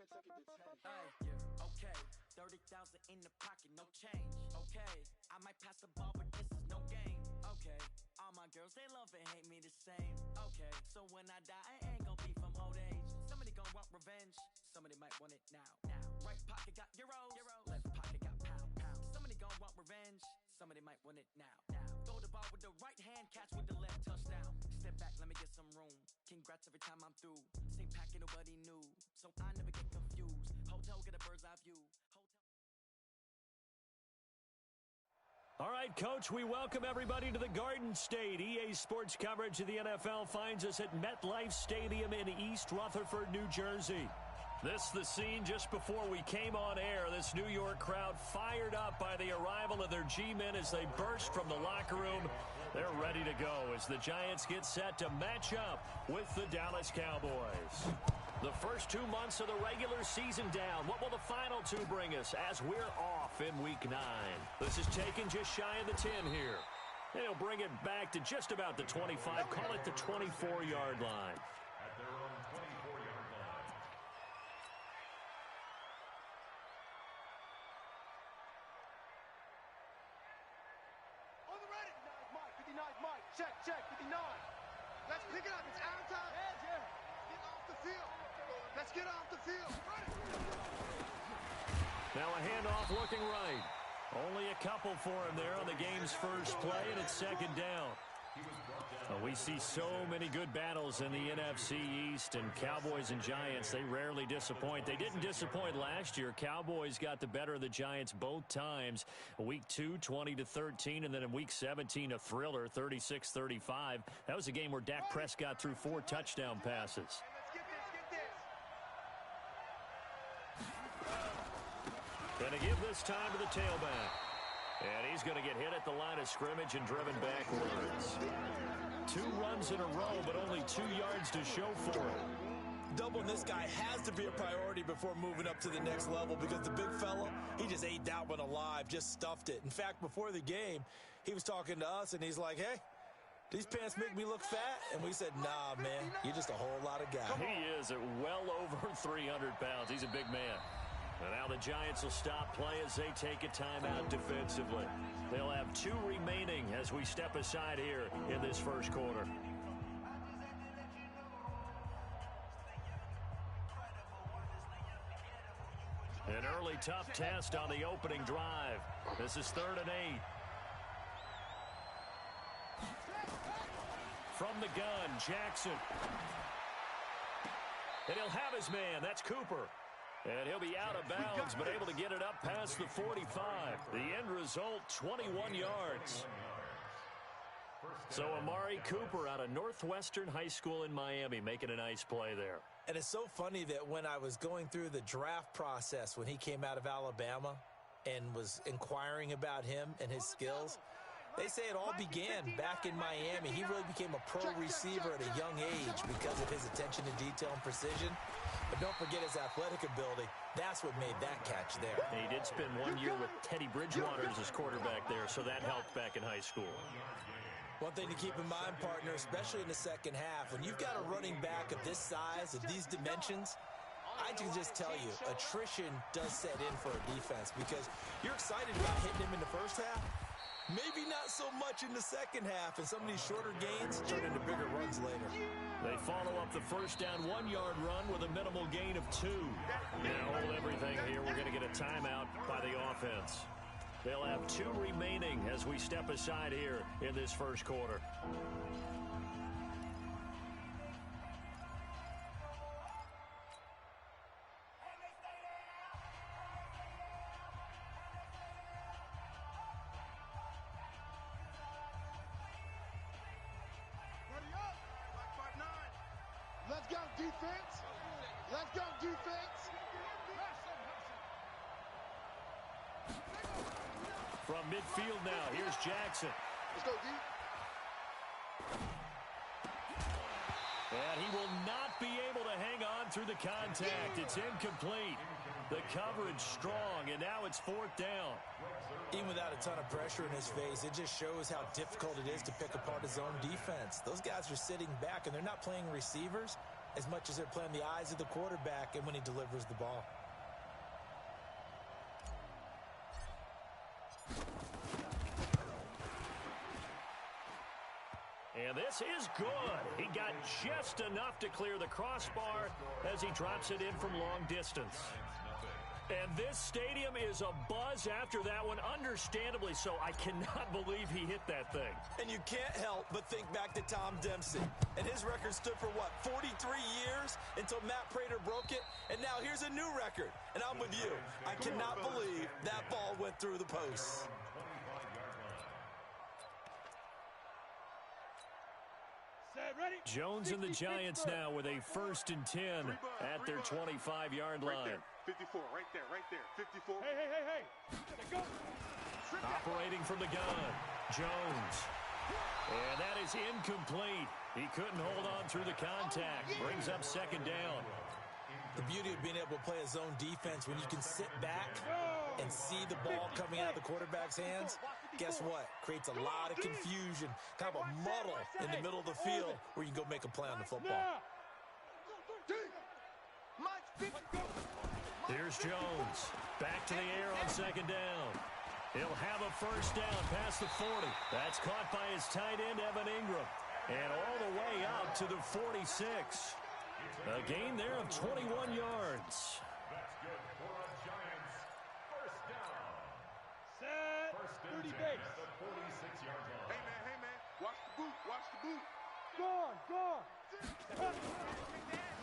Yeah, okay. 30,000 in the pocket, no change. Okay, I might pass the ball, but this is no game. Okay, all my girls, they love and hate me the same. Okay, so when I die, I ain't gonna be from old age. Somebody gonna want revenge, somebody might want it now. Right pocket got euros, left pocket got pounds. Somebody gonna want revenge, somebody might want it now. Throw the ball with the right hand, catch with the left, touchdown. Step back, let me get some room. Congrats every time I'm through. Same packet, nobody knew, so I never get confused. Hotel, get a bird's eye view. Hotel. All right, Coach, we welcome everybody to the Garden State. EA Sports coverage of the NFL finds us at MetLife Stadium in East Rutherford, New Jersey. This is the scene just before we came on air. This New York crowd fired up by the arrival of their G-men as they burst from the locker room. They're ready to go as the Giants get set to match up with the Dallas Cowboys. The first 2 months of the regular season down. What will the final two bring us as we're off in Week 9? This is taken just shy of the 10 here. And he'll bring it back to just about the 25. Call it the 24-yard line. At their own 24-yard line. On the ready. 59 Mike, 59 Mike. Check, 59. Let's pick it up. It's out of time. Yeah. Get off the field. Let's get off the field. Now a handoff looking right. Only a couple for him there on the game's first play, and it's second down. We see so many good battles in the NFC East, and Cowboys and Giants, they rarely disappoint. They didn't disappoint last year. Cowboys got the better of the Giants both times. Week 2, 20-13, and then in Week 17, a thriller, 36-35. That was a game where Dak Prescott threw 4 touchdown passes. Going to give this time to the tailback. And he's going to get hit at the line of scrimmage and driven backwards. 2 runs in a row, but only 2 yards to show for it. Doubling this guy has to be a priority before moving up to the next level because the big fella, he just ate that one alive, just stuffed it. In fact, before the game, he was talking to us, and he's like, hey, these pants make me look fat? And we said, nah, man, you're just a whole lot of guy. He is at well over 300 pounds. He's a big man. And now the Giants will stop play as they take a timeout defensively. They'll have 2 remaining as we step aside here in this first quarter. An early tough test on the opening drive. This is 3rd and 8. From the gun, Jackson. And he'll have his man. That's Cooper. And he'll be out of bounds, but able to get it up past the 45. The end result, 21 yards. So Amari Cooper out of Northwestern High School in Miami making a nice play there. And it's so funny that when I was going through the draft process when he came out of Alabama and was inquiring about him and his skills, they say it all began back in Miami. He really became a pro receiver at a young age because of his attention to detail and precision. But don't forget his athletic ability. That's what made that catch there. And he did spend 1 year with Teddy Bridgewater as his quarterback there, so that helped back in high school. One thing to keep in mind, partner, especially in the second half, when you've got a running back of this size, of these dimensions, I can just tell you, attrition does set in for a defense because you're excited about hitting him in the first half. Maybe not so much in the second half, and some of these shorter gains turn into bigger runs later. They follow up the first down 1-yard run with a minimal gain of 2. Now hold everything here. We're going to get a timeout by the offense. They'll have 2 remaining as we step aside here in this first quarter. Let's go, defense. Let's go, defense. From midfield now, here's Jackson. Let's go, D. And he will not be able to hang on through the contact. It's incomplete. The coverage strong, and now it's 4th down. Even without a ton of pressure in his face, it just shows how difficult it is to pick apart his own defense. Those guys are sitting back, and they're not playing receivers. as much as they're playing the eyes of the quarterback and when he delivers the ball. And this is good. He got just enough to clear the crossbar as he drops it in from long distance. And this stadium is abuzz after that one, understandably so. I cannot believe he hit that thing. And you can't help but think back to Tom Dempsey. And his record stood for, what, 43 years until Matt Prater broke it? And now here's a new record. And I'm with you. I cannot believe that ball went through the posts. Jones and the Giants now with a 1st and 10 at their 25-yard line. 54, right there, 54. Hey. Go. Operating from the gun, Jones. And that is incomplete. He couldn't hold on through the contact. Brings up 2nd down. The beauty of being able to play a zone defense when you can sit back and see the ball coming out of the quarterback's hands, guess what? Creates a lot of confusion, kind of a muddle in the middle of the field where you can go make a play on the football. Here's Jones. Back to the air on 2nd down. He'll have a 1st down past the 40. That's caught by his tight end, Evan Ingram. And all the way out to the 46. A gain there of 21 yards. That's good for the Giants. 1st down. Set. 1st and 10 at the 46-yard line. Hey, man. Watch the boot. Gone.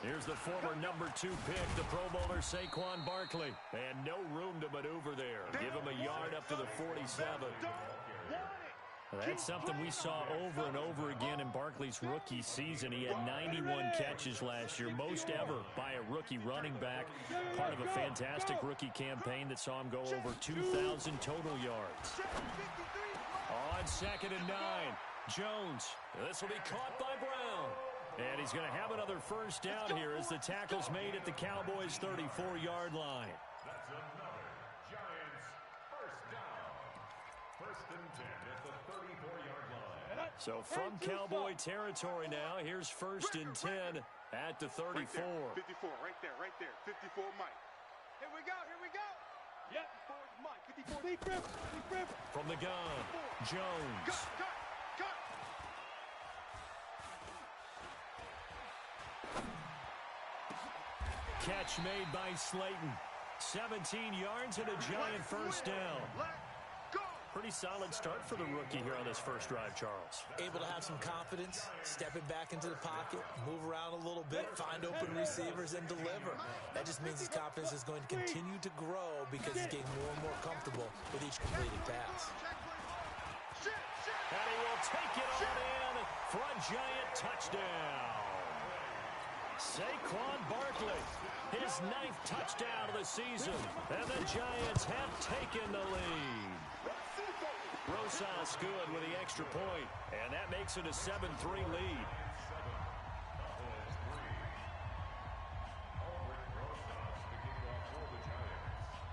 Here's the former number 2 pick, the Pro Bowler Saquon Barkley. And no room to maneuver there. Give him a yard up to the 47. That's something we saw over and over again in Barkley's rookie season. He had 91 catches last year, most ever by a rookie running back. Part of a fantastic rookie campaign that saw him go over 2,000 total yards. On 2nd and 9, Jones. This will be caught by Brown. And he's going to have another 1st down here as the tackle's made at the Cowboys' 34-yard line. That's another Giants 1st down. 1st and 10 at the 34-yard line. So from Cowboy territory now, here's 1st and 10 at the 34. 54, right there. 54, Mike. Here we go. Yep, Mike. 54, deep grip. From the gun, Jones. Cut. Catch made by Slayton. 17 yards and a giant 1st down. Pretty solid start for the rookie here on this first drive, Charles. Able to have some confidence, stepping back into the pocket, move around a little bit, find open receivers, and deliver. That just means his confidence is going to continue to grow because he's getting more and more comfortable with each completed pass. And he will take it on in for a giant touchdown. Saquon Barkley, his 9th touchdown of the season, and the Giants have taken the lead. Rosas good with the extra point, and that makes it a 7-3 lead.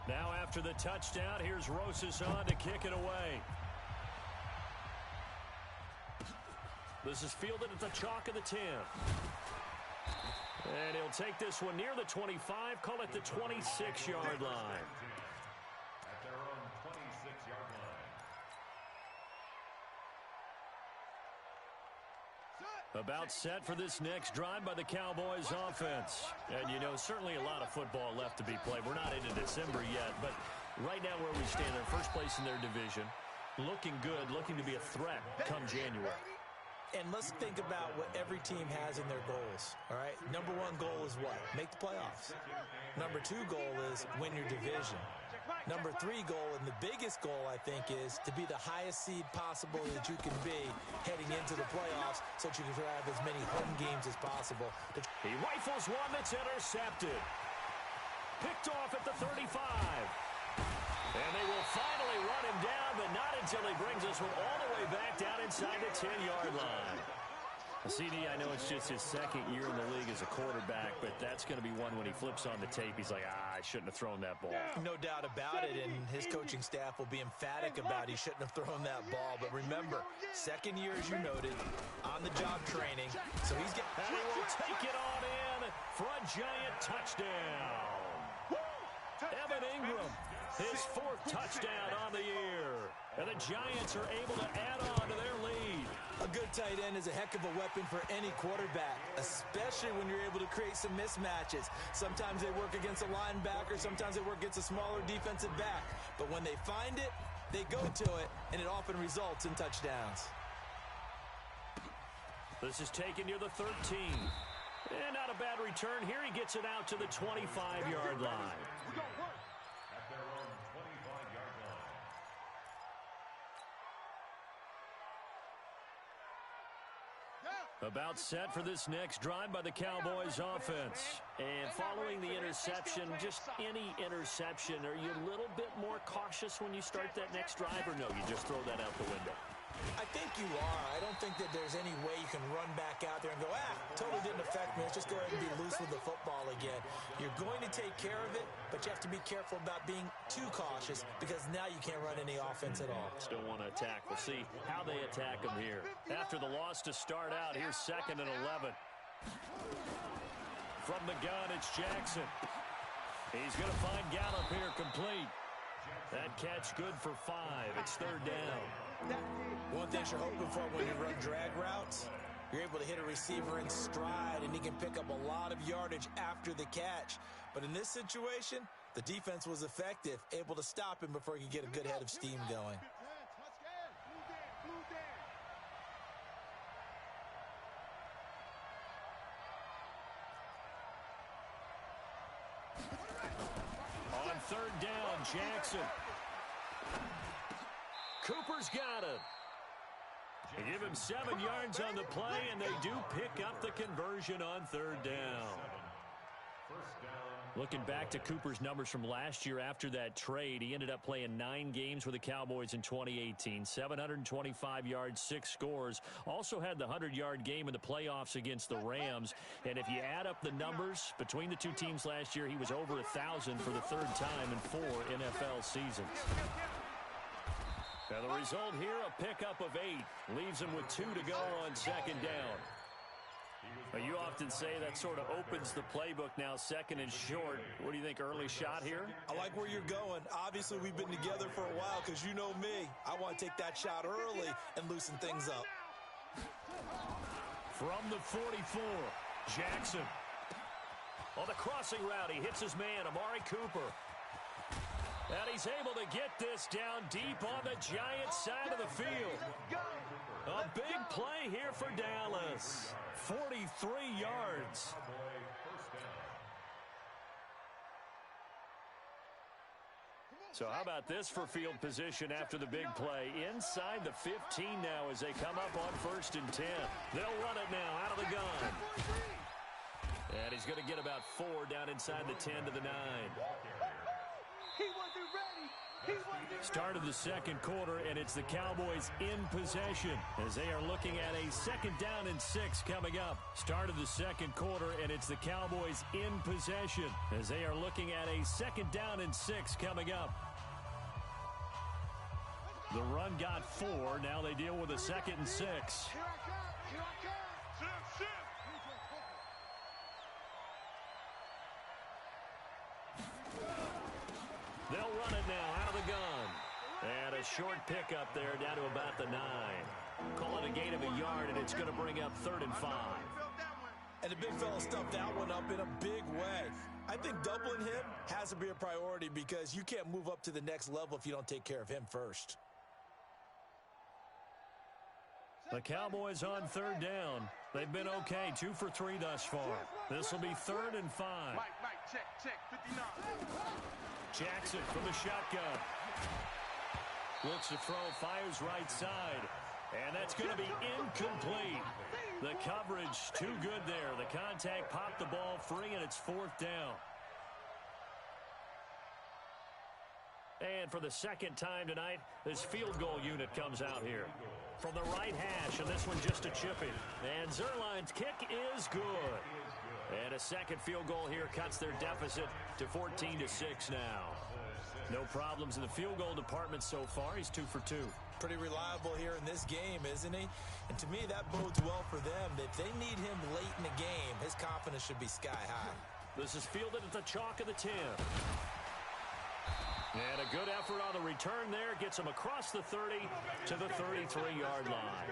Now after the touchdown, here's Rosas on to kick it away. This is fielded at the chalk of the 10. And he'll take this one near the 25, call it the 26-yard line. At their own 26-yard line. About set for this next drive by the Cowboys offense. And, you know, certainly a lot of football left to be played. We're not into December yet, but right now where we stand, they're first place in their division. Looking good, looking to be a threat come January. And let's think about what every team has in their goals, all right? Number 1 goal is what? Make the playoffs. Number 2 goal is win your division. Number 3 goal, and the biggest goal, I think, is to be the highest seed possible that you can be heading into the playoffs so that you can have as many home games as possible. He rifles one that's intercepted. Picked off at the 35. And they will finally run him down, but not until he brings us one all the way back down inside the 10-yard line. CD, I know it's just his second year in the league as a quarterback, but that's going to be one when he flips on the tape. He's like, I shouldn't have thrown that ball. No doubt about it, and his coaching staff will be emphatic about he shouldn't have thrown that ball. But remember, second year, as you noted, on-the-job training. So he's getting... And he will take it on in for a giant touchdown. Evan Ingram, his fourth touchdown on the year. And the Giants are able to add on to their lead. A good tight end is a heck of a weapon for any quarterback, especially when you're able to create some mismatches. Sometimes they work against a linebacker, sometimes they work against a smaller defensive back. But when they find it, they go to it, and it often results in touchdowns. This is taken near the 13. And not a bad return here. He gets it out to the 25-yard line. At their own 25-yard line. About set for this next drive by the Cowboys offense. And following the interception, just any interception, are you a little bit more cautious when you start that next drive, or no, you just throw that out the window? I think you are. I don't think that there's any way you can run back out there and go, totally didn't affect me. Let's just go ahead and be loose with the football again. You're going to take care of it, but you have to be careful about being too cautious because now you can't run any offense at all. Still want to attack. We'll see how they attack them here. After the loss to start out, here's 2nd and 11. From the gun, it's Jackson. He's going to find Gallup here complete. That catch good for 5. It's 3rd down. One thing you're hoping for when you run drag routes, you're able to hit a receiver in stride, and he can pick up a lot of yardage after the catch. But in this situation, the defense was effective, able to stop him before he could get a good head of steam going. On 3rd down, Jackson. Cooper's got him. They give him 7 yards on the play, and they do pick up the conversion on 3rd down. Looking back to Cooper's numbers from last year after that trade, he ended up playing 9 games with the Cowboys in 2018. 725 yards, 6 scores. Also had the 100-yard game in the playoffs against the Rams. And if you add up the numbers between the two teams last year, he was over 1,000 for the 3rd time in 4 NFL seasons. Now the result here, a pickup of 8. Leaves him with 2 to go on 2nd down. You often say that sort of opens the playbook now, 2nd and short. What do you think, early shot here? I like where you're going. Obviously, we've been together for a while because you know me. I want to take that shot early and loosen things up. From the 44, Jackson. On the crossing route, he hits his man, Amari Cooper. And he's able to get this down deep on the Giants' side of the field. A big play here for Dallas. 43 yards. So how about this for field position after the big play? Inside the 15 now as they come up on 1st and 10. They'll run it now out of the gun. And he's going to get about 4 down inside the 10 to the 9. He wasn't ready. Start of the 2nd quarter, and it's the Cowboys in possession as they are looking at a 2nd down and 6 coming up. Start of the 2nd quarter, and it's the Cowboys in possession as they are looking at a 2nd down and 6 coming up. The run got 4. Now they deal with a 2nd and 6. Here I come. Here I come. They'll run it now out of the gun. And a short pickup there down to about the 9. Call it a gain of a yard, and it's going to bring up 3rd and 5. And the big fella stuffed that one up in a big way. I think doubling him has to be a priority because you can't move up to the next level if you don't take care of him first. The Cowboys on 3rd down. They've been okay, 2 for 3 thus far. This will be 3rd and 5. Mike, check, 59. Jackson from the shotgun. Looks to throw, fires right side. And that's going to be incomplete. The coverage too good there. The contact popped the ball free, and it's 4th down. And for the second time tonight, this field goal unit comes out here. From the right hash, and this one just a chipping. And Zerline's kick is good. And a second field goal here cuts their deficit to 14-6 now. No problems in the field goal department so far. He's 2 for 2. Pretty reliable here in this game, isn't he? And to me, that bodes well for them. If they need him late in the game, his confidence should be sky high. This is fielded at the chalk of the 10. And a good effort on the return there. Gets him across the 30 to the 33-yard line.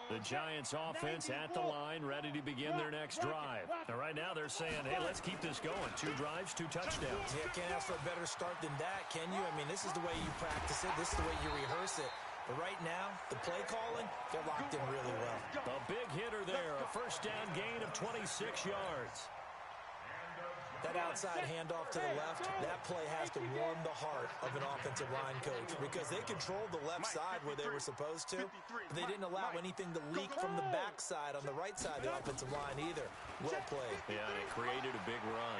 The Giants offense at the line, ready to begin their next drive. And right now they're saying, hey, let's keep this going. 2 drives, 2 touchdowns. Yeah, can't ask for a better start than that, can you? I mean, this is the way you practice it. This is the way you rehearse it. But right now, the play calling, they're locked in really well. A big hitter there, a first down gain of 26 yards. That outside handoff to the left, that play has to warm the heart of an offensive line coach because they controlled the left side where they were supposed to, but they didn't allow anything to leak from the backside on the right side of the offensive line either. Well played. Yeah, and it created a big run.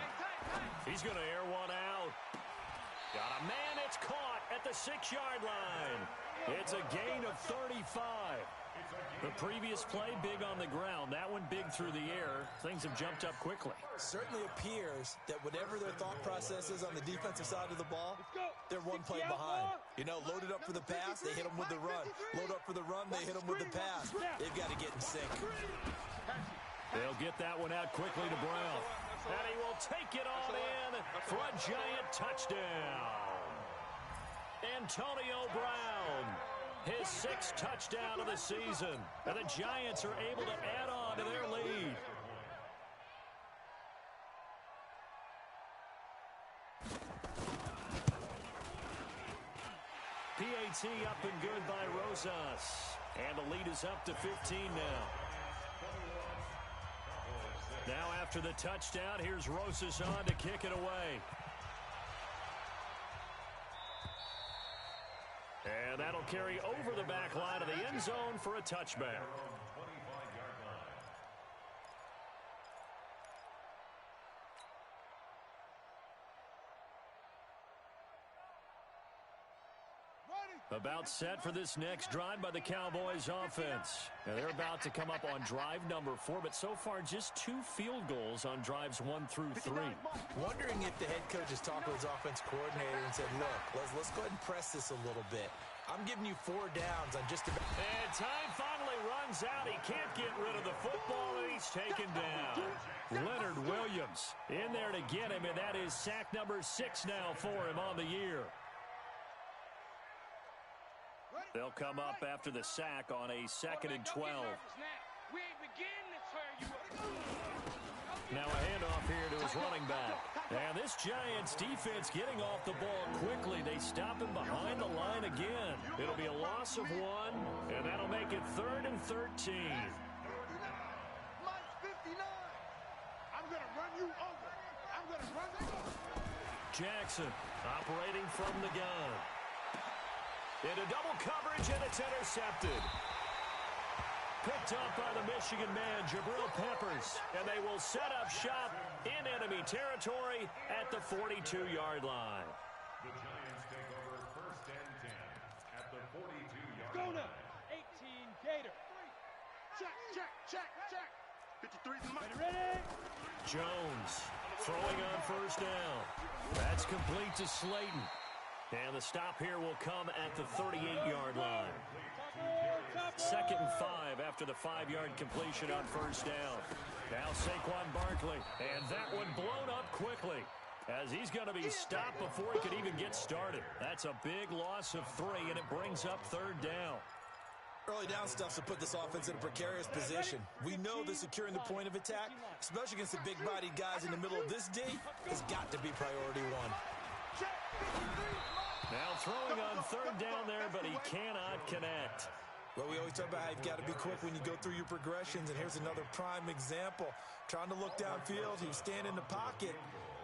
He's going to air one out. Got a man, it's caught at the 6-yard line. It's a gain of 35. The previous play, big on the ground. That one big through the air. Things have jumped up quickly. Certainly appears that whatever their thought process is on the defensive side of the ball, they're one play behind. You know, loaded up for the pass, they hit them with the run. Load up for the run, they hit them with the pass. They've got to get in sync. They'll get that one out quickly to Brown. And he will take it all in for a giant touchdown. Antonio Brown, his 6th touchdown of the season. And the Giants are able to add on to their lead. PAT up and good by Rosas. And the lead is up to 15 now. Now after the touchdown, here's Rosas on to kick it away. And that'll carry over the back line of the end zone for a touchback. About set for this next drive by the Cowboys offense. Now they're about to come up on drive number 4, but so far just 2 field goals on drives 1 through 3. Wondering if the head coach has talked to his offense coordinator and said, look, let's go ahead and press this a little bit. I'm giving you 4 downs on just about... And time finally runs out. He can't get rid of the football, and he's taken down. Leonard Williams in there to get him, and that is sack number 6 now for him on the year. They'll come up after the sack on a 2nd and 12. Now a handoff here to his running back. And this Giants defense getting off the ball quickly. They stop him behind the line again. It'll be a loss of 1, and that'll make it 3rd and 13. Jackson operating from the gun. Into double coverage, and it's intercepted. Picked up by the Michigan man, Jabril Peppers. And they will set up shop in enemy territory at the 42-yard line. The Giants take over 1st and 10 at the 42-yard Go line. now. 18 Gator. Check. 53's the money. Ready? Jones throwing on 1st down. That's complete to Slayton. And the stop here will come at the 38-yard line. 2nd and 5 after the 5-yard completion on 1st down. Now Saquon Barkley, and that one blown up quickly as he's going to be stopped before he could even get started. That's a big loss of 3, and it brings up 3rd down. Early down stuff to put this offense in a precarious position. We know that securing the point of attack, especially against the big-bodied guys in the middle of this D, has got to be priority 1. Now throwing on 3rd down there, but he cannot connect. Well, we always talk about how you've got to be quick when you go through your progressions, and here's another prime example. Trying to look downfield, he was standing in the pocket,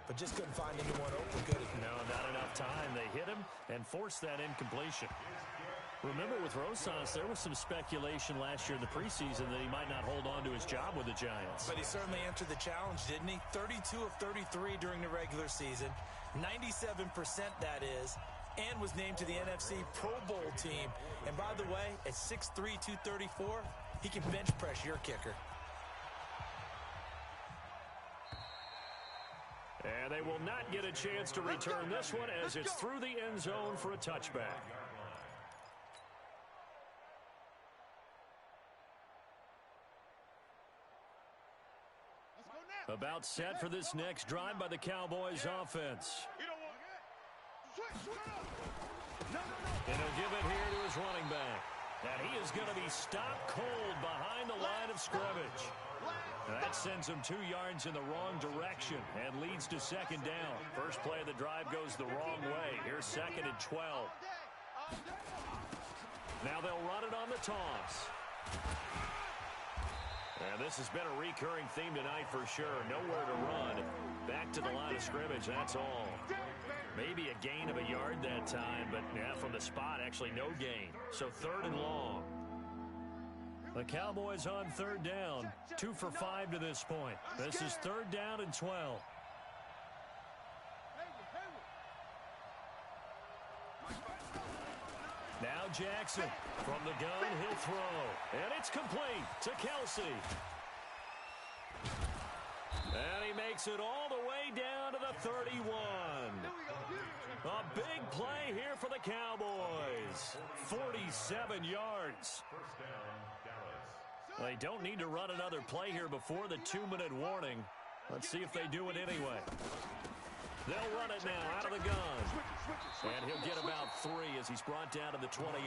but just couldn't find anyone open, could he? No, not enough time. They hit him and forced that incompletion. Remember with Rosas, there was some speculation last year in the preseason that he might not hold on to his job with the Giants. But he certainly answered the challenge, didn't he? 32 of 33 during the regular season, 97% that is, and was named to the NFC Pro Bowl team. And by the way, at 6'3", 234, he can bench press your kicker. And they will not get a chance to return this one as it's through the end zone for a touchback. About set for this next drive by the Cowboys offense. And he'll give it here to his running back. And he is going to be stopped cold behind the line of scrimmage. That sends him 2 yards in the wrong direction and leads to second down. First play of the drive goes the wrong way. Here's 2nd and 12. Now they'll run it on the toss. And this has been a recurring theme tonight for sure. Nowhere to run. Back to the line of scrimmage, that's all. Maybe a gain of a yard that time, but yeah, from the spot, actually no gain. So 3rd and long. The Cowboys on 3rd down. 2 for 5 to this point. This is 3rd down and 12. Now Jackson from the gun, he'll throw. And it's complete to Kelsey. And he makes it all the way down to the 31. A big play here for the Cowboys. 47 yards. They don't need to run another play here before the 2-minute warning. Let's see if they do it anyway. They'll run it now out of the gun. And he'll get about 3 as he's brought down to the 28.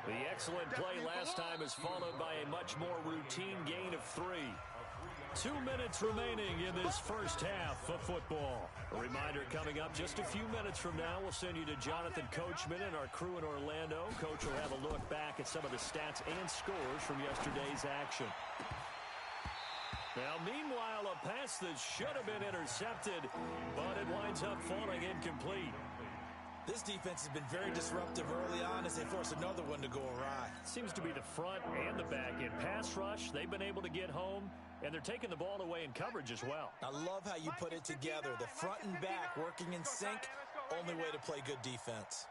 The excellent play last time is followed by a much more routine gain of 3. 2 minutes remaining in this first half of football. A reminder coming up just a few minutes from now, we'll send you to Jonathan Coachman and our crew in Orlando. Coach will have a look back at some of the stats and scores from yesterday's action. Now, meanwhile, a pass that should have been intercepted, but it winds up falling incomplete. This defense has been very disruptive early on as they force another one to go awry. Seems to be the front and the back end. Pass rush, they've been able to get home, and they're taking the ball away in coverage as well. I love how you put it together. The front and back working in sync, only way to play good defense.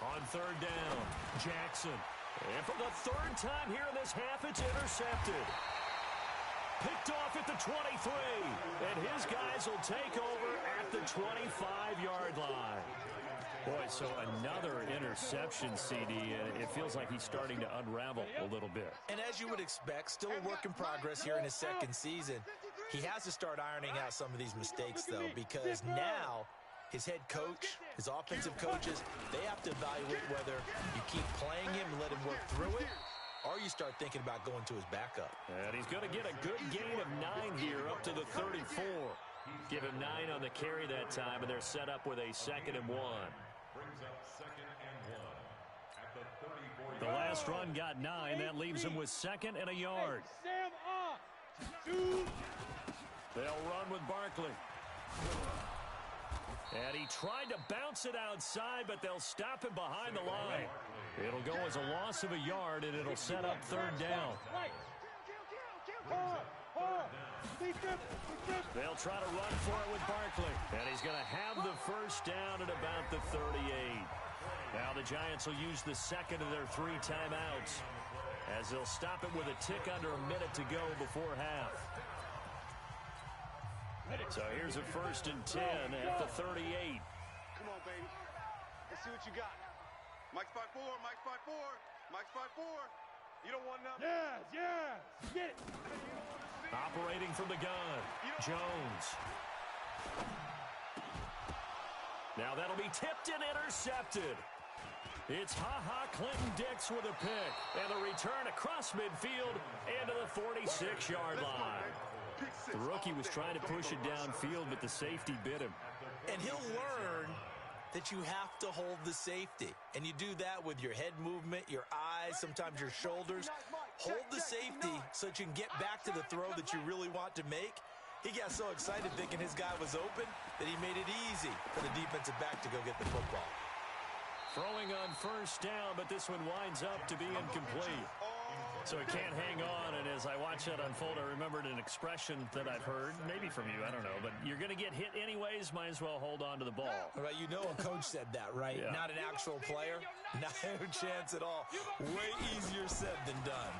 On 3rd down, Jackson. And for the 3rd time here in this half, it's intercepted. Picked off at the 23. And his guys will take over at the 25-yard line. Boy, so another interception, CD. It feels like he's starting to unravel a little bit. And as you would expect, still a work in progress here in his 2nd season. He has to start ironing out some of these mistakes, though, because now his head coach, his offensive coaches, they have to evaluate whether you keep playing him and let him work through it, or you start thinking about going to his backup. And he's going to get a good gain of 9 here up to the 34. Give him 9 on the carry that time, and they're set up with a 2nd and 1. The last run got 9. That leaves him with 2nd and a yard. They'll run with Barkley. And he tried to bounce it outside, but they'll stop him behind the line. It'll go as a loss of a yard, and it'll set up 3rd down. They'll try to run for it with Barkley. And he's going to have the 1st down at about the 38. Now the Giants will use the 2nd of their 3 timeouts as they'll stop it with a tick under a minute to go before half. So here's a 1st and 10 at the 38. Come on, baby. Let's see what you got. Mike's 5'4", Mike's 5'4", Mike's 5'4". You don't want nothing. Yes, get it. Operating from the gun, Jones. Now that'll be tipped and intercepted. It's Clinton-Dix with a pick. And the return across midfield and to the 46-yard line. The rookie was trying to push it downfield, but the safety bit him. And he'll learn that you have to hold the safety. And you do that with your head movement, your eyes, sometimes your shoulders. Hold the safety so that you can get back to the throw that you really want to make. He got so excited thinking his guy was open that he made it easy for the defensive back to go get the football. Throwing on first down, but this one winds up to be incomplete. So it can't hang on, and as I watch that unfold, I remembered an expression that I've heard, maybe from you, I don't know, but you're going to get hit anyways, might as well hold on to the ball. Right, you know a coach said that, right? Yeah. Not an actual player. No chance at all. Way easier said than done.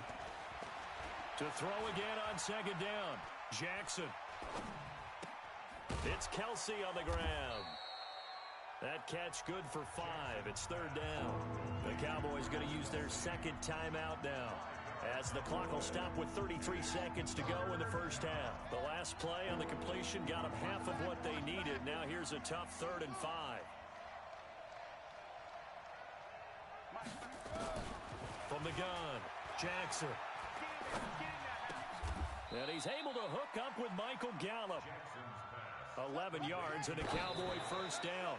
To throw again on second down, Jackson. It's Kelsey on the ground. That catch good for 5. It's third down. The Cowboys going to use their second timeout now, as the clock will stop with 33 seconds to go in the first half. The last play on the completion got them half of what they needed. Now here's a tough 3rd and 5. From the gun, Jackson. And he's able to hook up with Michael Gallup. 11 yards and a Cowboy first down.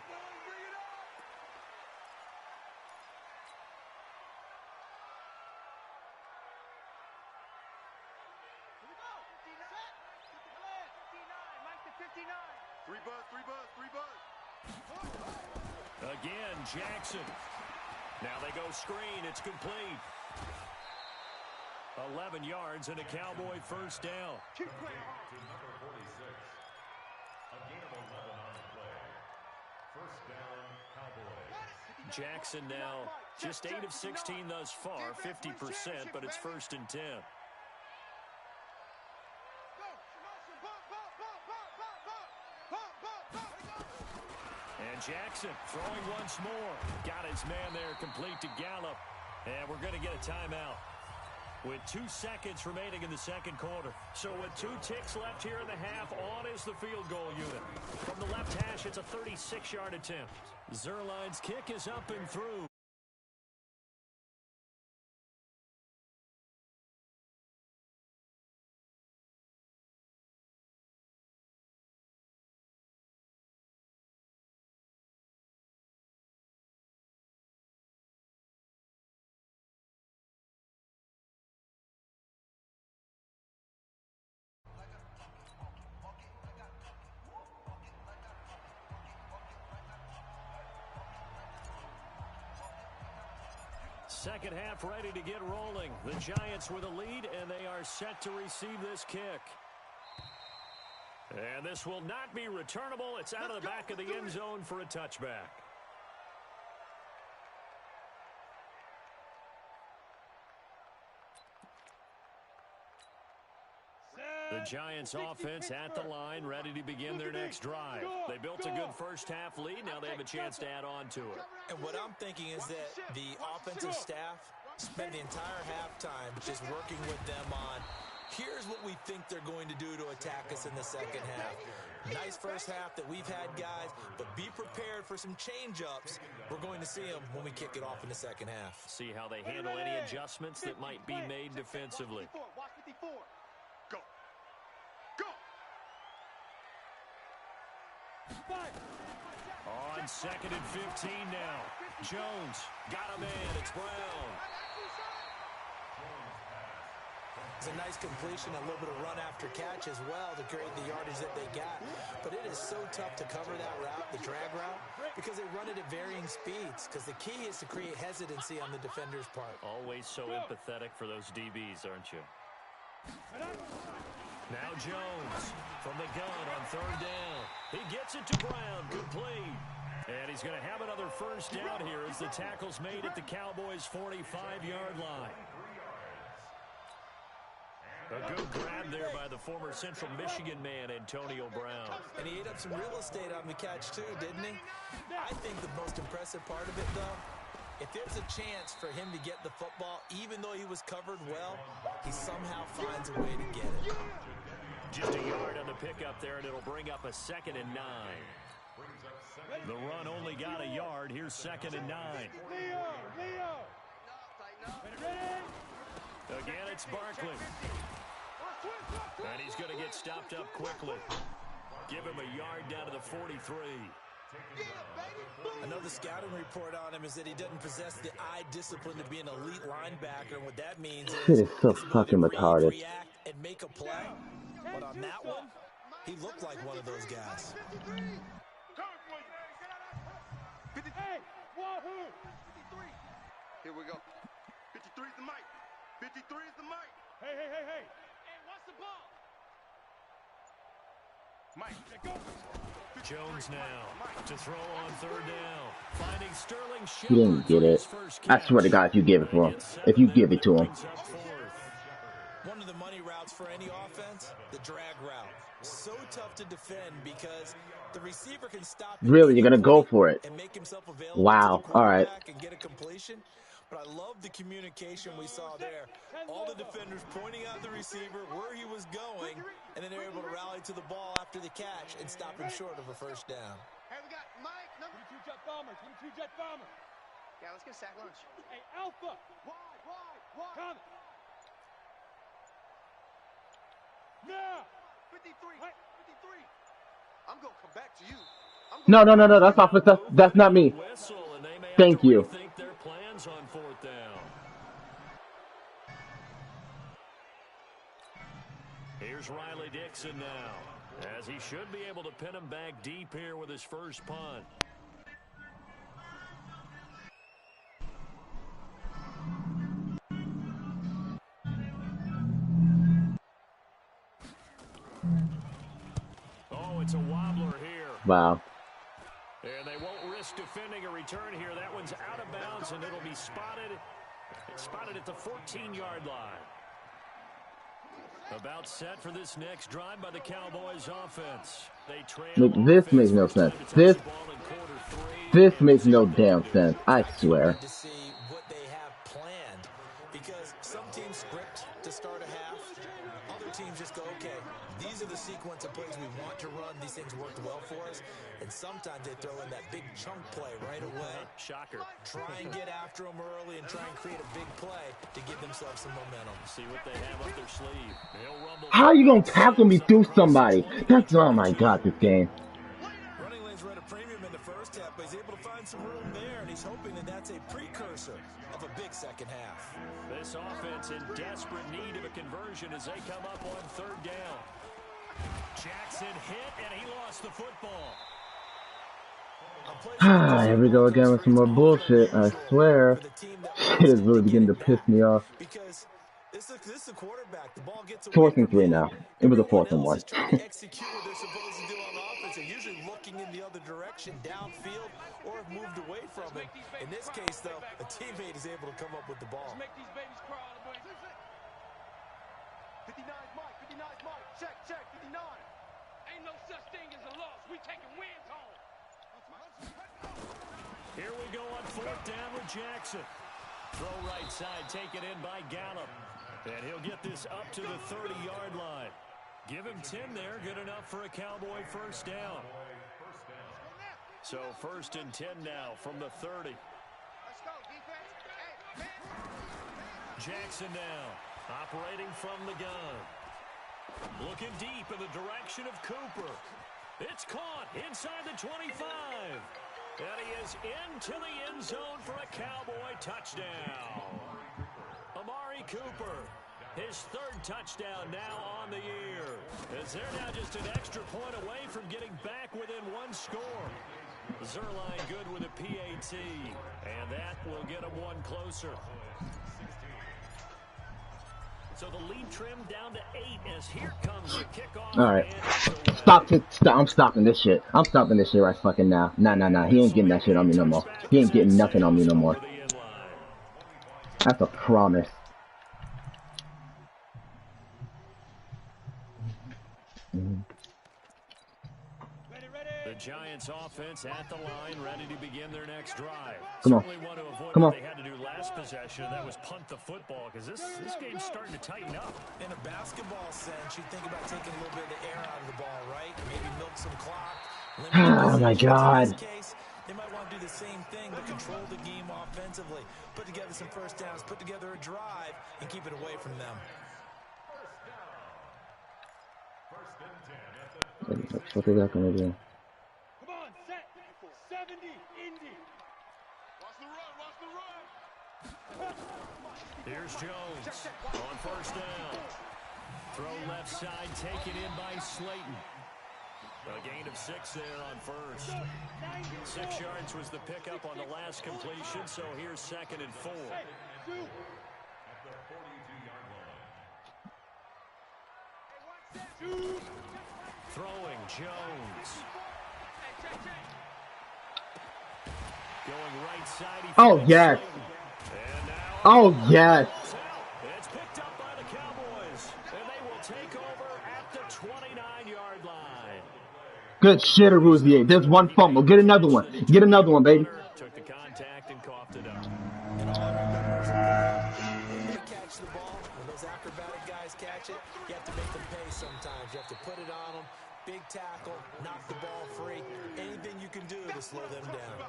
Again, Jackson. Now they go screen. It's complete. 11 yards and a Cowboy first down. To number 46. A gain of 11 on the play. First down, Cowboys. Jackson now just 8 of 16 thus far, 50%, but it's 1st and 10. And Jackson throwing once more. Got his man there, complete to Gallup. And we're going to get a timeout with 2 seconds remaining in the second quarter. So with 2 ticks left here in the half, on is the field goal unit. From the left hash, it's a 36-yard attempt. Zerline's kick is up and through. Second half ready to get rolling. The Giants with a lead, and they are set to receive this kick. And this will not be returnable. It's out of the back of the end zone for a touchback. The Giants offense at the line, ready to begin their next drive. They built a good first half lead. Now they have a chance to add on to it. And what I'm thinking is that the offensive staff spend the entire halftime just working with them on, here's what we think they're going to do to attack us in the second half. Nice first half that we've had, guys, but be prepared for some change-ups. We're going to see them when we kick it off in the second half. See how they handle any adjustments that might be made defensively. On 2nd and 15 now. Jones got a man. It's Brown. It's a nice completion, a little bit of run after catch as well to create the yardage that they got. But it is so tough to cover that route, the drag route, because they run it at varying speeds. Because the key is to create hesitancy on the defender's part. Always so empathetic for those DBs, aren't you? Now Jones from the gun on 3rd down. He gets it to Brown, complete. And he's going to have another first down here as the tackle's made at the Cowboys' 45-yard line. A good grab there by the former Central Michigan man, Antonio Brown. And he ate up some real estate on the catch, too, didn't he? I think the most impressive part of it, though, if there's a chance for him to get the football, even though he was covered well, he somehow finds a way to get it. Just a yard on the pickup there, and it'll bring up a 2nd and 9. The run only got a yard. Here's 2nd and 9. Again, it's Barkley. And he's going to get stopped up quickly. Give him a yard down to the 43. Another scouting report on him is that he doesn't possess the eye discipline to be an elite linebacker. And what that means is Shit is so fucking retarded. react, and make a play. But on that one, He looked like one of those guys. 50. Hey, wahoo! 53. Here we go. 53 is the mic. 53 is the mic. Hey. Hey, what's the ball? Mike, go. Jones now to throw on third down. Finding Sterling He didn't get it. I swear to God, if you give it to him. If you give it to him. One of the money routes for any offense, the drag route. So tough to defend because the receiver can stop. Really, you're gonna go for it? And make himself available wow. To the all right. And get a completion. But I love the communication we saw there. All the defenders pointing out the receiver where he was going, and then they're able to rally to the ball after the catch and stop him short of a first down. Hey, we got Mike, number 2 jet bombers. Number 2 jet bomber. Yeah, let's get sack lunch. Hey, Alpha. Why? Come. Now. 53. 53. I'm going to come back to you. No. That's not for that's not me. Thank you. Their plans on fourth down. Here's Riley Dixon now, as he should be able to pin him back deep here with his first punt. Oh, it's a wobbler here. Wow. And they won't risk defending a return here. That one's out of bounds, and it'll be spotted. It's spotted at the 14-yard line. About set for this next drive by the Cowboys offense. They trail. This makes no sense. This makes no damn sense. I swear. To see what they have planned, because some teams script to start a half. Other teams just go, okay, these are the sequence of plays we want to run. These things worked well for us. And sometimes they throw in that big chunk play right away. Shocker. Try and get after them early and try and create a big play to give themselves some momentum. See what they have up their sleeve. How are you going to tackle me through somebody? That's, oh my God, this game. Running lanes were at a premium in the first half, but he's able to find some room there, and he's hoping that that's a precursor of a big second half. This offense in desperate need of a conversion as they come up on third down. Jackson hit, and he lost the football. Here we go again with some more bullshit. I swear. Shit is really beginning to piss me off. Because this is a quarterback. The ball gets 4th and 3 now. It was a 4th and 1. Execute what they're supposed to do on offense. They're usually looking in the other direction, downfield, or have moved away from him. In this case, though, a teammate is able to come up with the ball. Make these babies crawl. 59 Mike. 59 Mike. Check. 59. Ain't no such thing as a loss. We taking wins home. Here we go on fourth down with Jackson. Throw right side, taken in by Gallup. And he'll get this up to the 30-yard line. Give him 10 there, good enough for a Cowboy first down. So 1st and 10 now from the 30. Let's go, defense. Jackson now, operating from the gun. Looking deep in the direction of Cooper. It's caught inside the 25. And he is into the end zone for a Cowboy touchdown. Amari Cooper, his 3rd touchdown now on the year. As they're now just an extra point away from getting back within 1 score. Zerline good with a PAT. And that will get him 1 closer. So the lead trimmed down to 8 as here comes the kickoff. All right. Stop. I'm stopping this shit. I'm stopping this shit right fucking now. Nah. He ain't getting that shit on me no more. He ain't getting nothing on me no more. That's a promise. The Giants offense at the line, ready to begin their next drive. Come on. Certainly want to avoid Come what on. they had to do last possession, and that was punt the football, because this game's starting to tighten up. In a basketball sense, you think about taking a little bit of the air out of the ball, right? Maybe milk some clock. Oh my God. In this case, they might want to do the same thing, but control the game offensively. Put together some first downs, put together a drive, and keep it away from them. What is that gonna do? Come on, set. 70, Indy. Watch the run. Here's Jones on first down. Throw left side, taken in by Slayton. A gain of 6 there on first. 6 yards was the pickup on the last completion, so here's 2nd and 4. Throwing Jones. Going right side. Oh, yes. Oh, yes. It's picked up by the Cowboys, and they will take over at the 29-yard line. Good shit, Aruzier. There's one fumble. Get another one. Get another one, baby. Took the contact and coughed it up. And all I remember is when they catch the ball, when those acrobatic guys catch it, you have to make them pay sometimes. You have to put it on them. Big tackle, knock the ball free. Anything you can do to slow them down.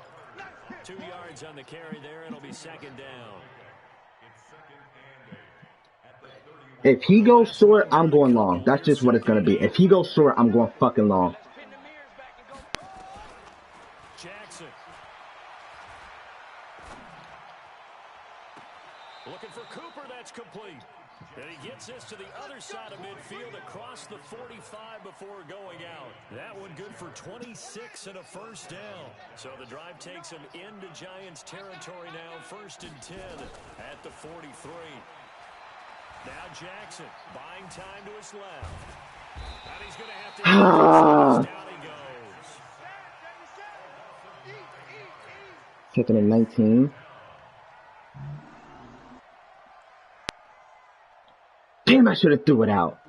2 yards on the carry there. It'll be 2nd down. If he goes short, I'm going long. That's just what it's going to be. If he goes short, I'm going fucking long. Jackson. Looking for Cooper. That's complete. And he gets this to the other side of midfield across the 45 before going out. That one good for 26 and a first down. So the drive takes him into Giants territory now. 1st and 10 at the 43. Now Jackson buying time to his left. And he's going to have to down he goes. 2nd and 19. Damn, I should have threw it out.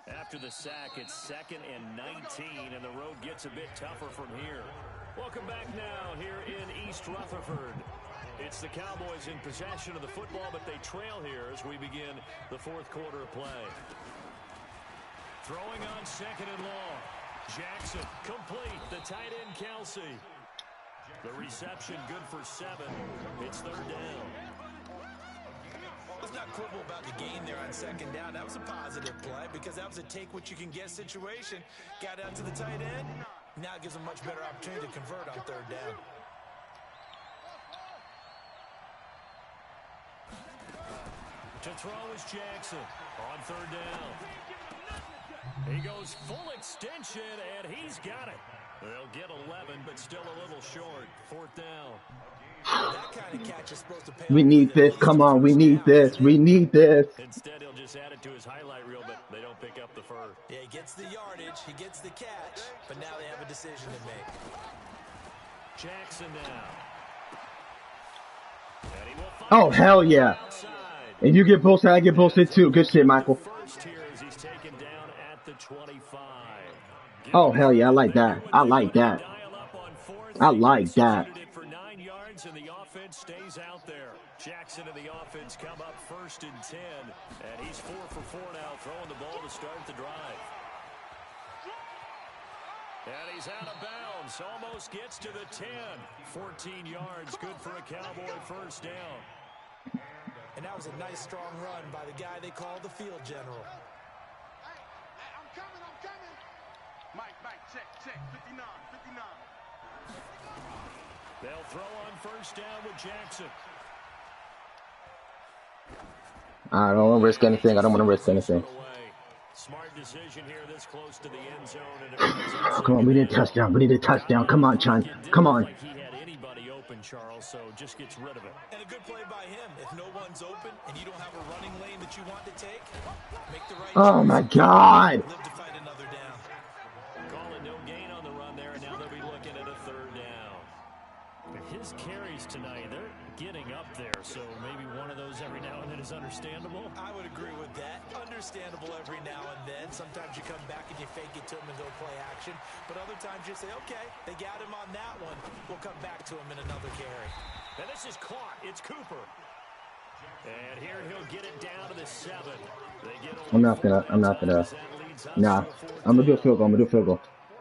After the sack, it's 2nd and 19, and the road gets a bit tougher from here. Welcome back now here in East Rutherford. It's the Cowboys in possession of the football, but they trail here as we begin the 4th quarter of play. Throwing on 2nd and long. Jackson complete. The tight end, Kelsey. The reception good for 7. It's 3rd down. Let's not quibble about the gain there on 2nd down. That was a positive play because that was a take-what-you-can-get situation. Got out to the tight end. Now it gives them much better opportunity to convert on 3rd down. To throw is Jackson on 3rd down. He goes full extension, and he's got it. They'll get 11, but still a little short. 4th down. That kind of catch is supposed to pay. We need this. Come on, we need this. We need this. Instead, he'll just add it to his highlight reel, but they don't pick up the first. Yeah, he gets the yardage, he gets the catch, but now they have a decision to make. Jackson now. And he will find Oh, hell yeah. outside. And you get posted, I get posted too. Good shit, Michael. First here as he's taken down at the 25. Oh, hell yeah. I like that. I like that. I like that. For 9 yards, and the offense stays out there. Jackson and the offense come up 1st and 10, and he's 4 for 4 now, throwing the ball to start the drive. And he's out of bounds, almost gets to the 10. 14 yards, good for a Cowboy first down. And that was a nice, strong run by the guy they call the field general. Hey, I'm coming. Mike, check, 59. They'll throw on first down with Jackson. I don't want to risk anything. I don't want to risk anything. Smart decision here this close to the end zone. Come on, we need a touchdown. We need a touchdown. Come on, Chun. Come on. Like he had anybody open, Charles, so just gets rid of it. And a good play by him. If no one's open and you don't have a running lane that you want to take, make the right Oh, choice. my God. Live to fight another down. Call it no gain on the run there, and now they'll be looking at a 3rd down. His carries tonight, they're getting up there, so maybe one of those every now and then is understandable. I would agree with that. Understandable every now and then. Sometimes you come back and you fake it to him and go play action. But other times you say, okay, they got him on that one. We'll come back to him in another carry. And this is caught. It's Cooper. And here he'll get it down to the 7. They get I'm not gonna. Nah, I'm gonna do a field goal.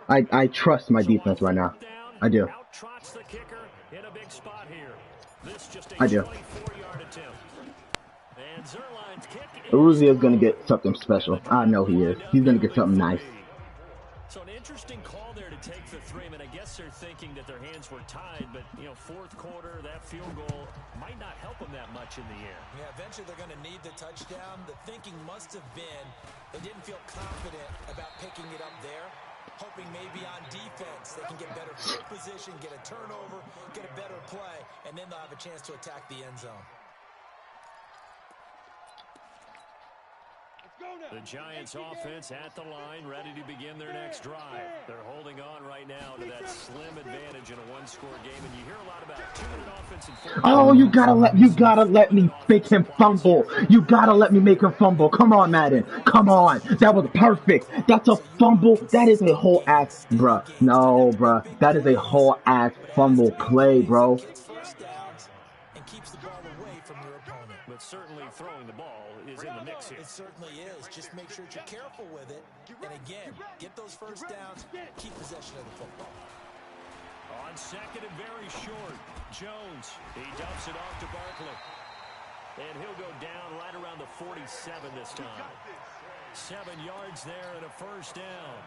I trust my defense right now. I do. Out trots the kicker in a big spot here. This just a I do. 24-yard attempt. And Zerline's kick Uruzi is gonna get something special. I know he is. He's gonna get something nice. So an interesting call there to take the 3. I mean, I guess they're thinking that their hands were tied, but, 4th quarter, that field goal might not help them that much in the air. Yeah, eventually they're going to need the touchdown. The thinking must have been they didn't feel confident about picking it up there. hoping maybe on defense they can get better field position, get a turnover, get a better play, and then they'll have a chance to attack the end zone. The Giants offense at the line, ready to begin their next drive. They're holding on right now to that slim advantage in a one-score game, and you hear a lot about 2-minute offense and 4-minute. Oh, you gotta let me make him fumble. You gotta let me make him fumble. Come on, Madden. Come on. That was perfect. That's a fumble. That is a whole ass, bruh. No, bruh. That is a whole ass fumble play, bro. Gets first downs and keeps the ball away from your opponent. But certainly throwing the ball is in the mix here. It certainly is. Just make sure that you're careful with it. And again, get those first downs, keep possession of the football. On second and very short, Jones, he dumps it off to Barkley. And he'll go down right around the 47 this time. 7 yards there and a first down.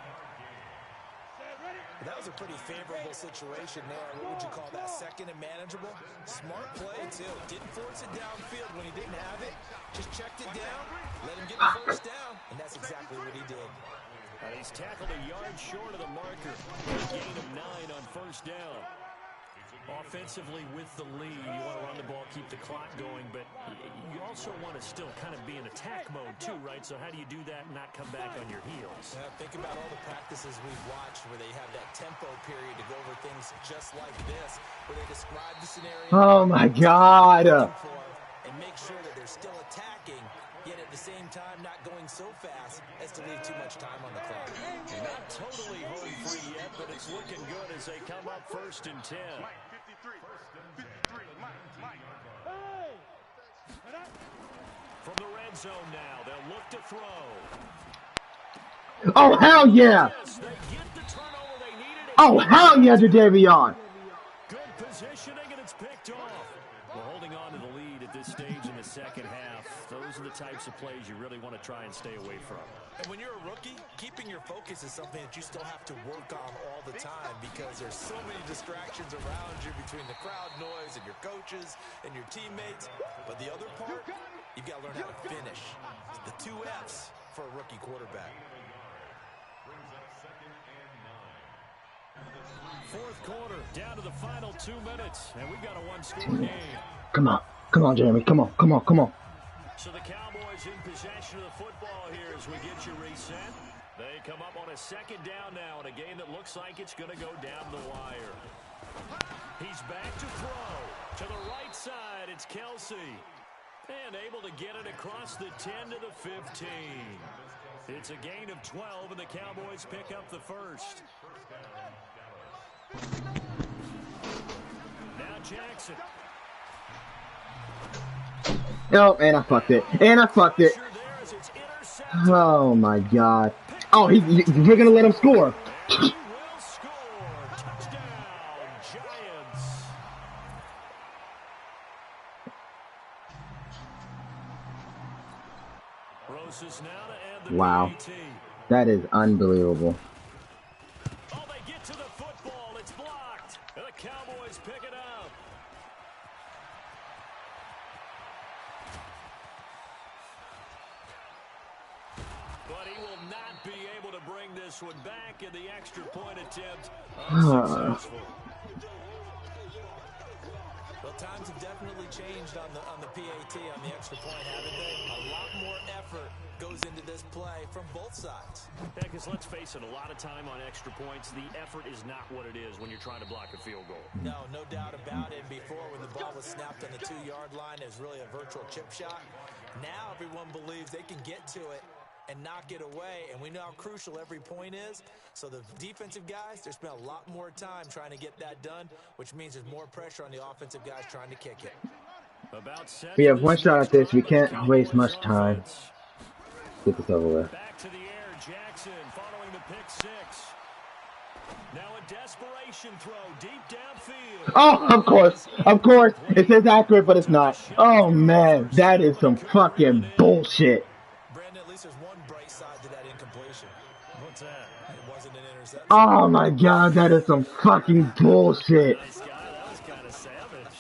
That was a pretty favorable situation there. What would you call that? Second and manageable? Smart play, too. Didn't force it downfield when he didn't have it. Just checked it down, let him get the first down, and that's exactly what he did. And he's tackled a yard short of the marker. A gain of 9 on first down. Offensively with the lead, you want to run the ball, keep the clock going, but you also want to still kind of be in attack mode too, right? So how do you do that and not come back on your heels? Think about all the practices we've watched where they have that tempo period to go over things just like this, where they describe the scenario. Oh my God. And make sure that they're still attacking, yet at the same time not going so fast as to leave too much time on the clock. Not totally home free yet, but it's looking good as they come up 1st and 10. From the red zone now, they'll look to throw. Oh, hell yeah. Yes, they get the turnover they needed. Oh, hell yeah, Jadavion. Good positioning, and it's picked off. We're holding on to the lead at this stage in the second half. Those are the types of plays you really want to try and stay away from. And when you're a rookie, keeping your focus is something that you still have to work on all the time because there's so many distractions around you between the crowd noise and your coaches and your teammates. But the other part, you've got to learn how to finish. The 2 F's for a rookie quarterback. Fourth quarter, down to the final 2 minutes, and we've got a one-score game. Come on, Jeremy. Come on. So the Cowboys in possession of the football here as we get you reset. They come up on a second down now in a game that looks like it's going to go down the wire. He's back to throw. To the right side, it's Kelsey. And able to get it across the 10 to the 15. It's a gain of 12, and the Cowboys pick up the first. Now Jackson. Oh, and I fucked it. Oh, my God. Oh, we're going to let him score. He will score. Touchdown, Giants. Rosas now to end the Wow. PAT. That is unbelievable. Oh, they get to the football. It's blocked. And the Cowboys pick it up. But he will not be able to bring this one back, in the extra point attempt unsuccessful. Well, times have definitely changed on the PAT, on the extra point, haven't they? A lot more effort goes into this play from both sides. Yeah, because let's face it, a lot of time on extra points, the effort is not what it is when you're trying to block a field goal. No doubt about it. Before, when the ball was snapped on the 2-yard line, it was really a virtual chip shot. Now everyone believes they can get to it and knock it away, and we know how crucial every point is. So the defensive guys, they spend a lot more time trying to get that done, which means there's more pressure on the offensive guys trying to kick it. We have one shot at this. We can't waste much time. Get this over with. Back to the air, Jackson following the pick six. Now a desperation throw deep downfield. Oh, of course. It says accurate, but it's not. Oh, man. That is some fucking bullshit. Brandon, at least there's one bright side to that incompletion. What's that? It wasn't an interception. Oh, my God. That is some fucking bullshit. Nice guy. That was kind of savage.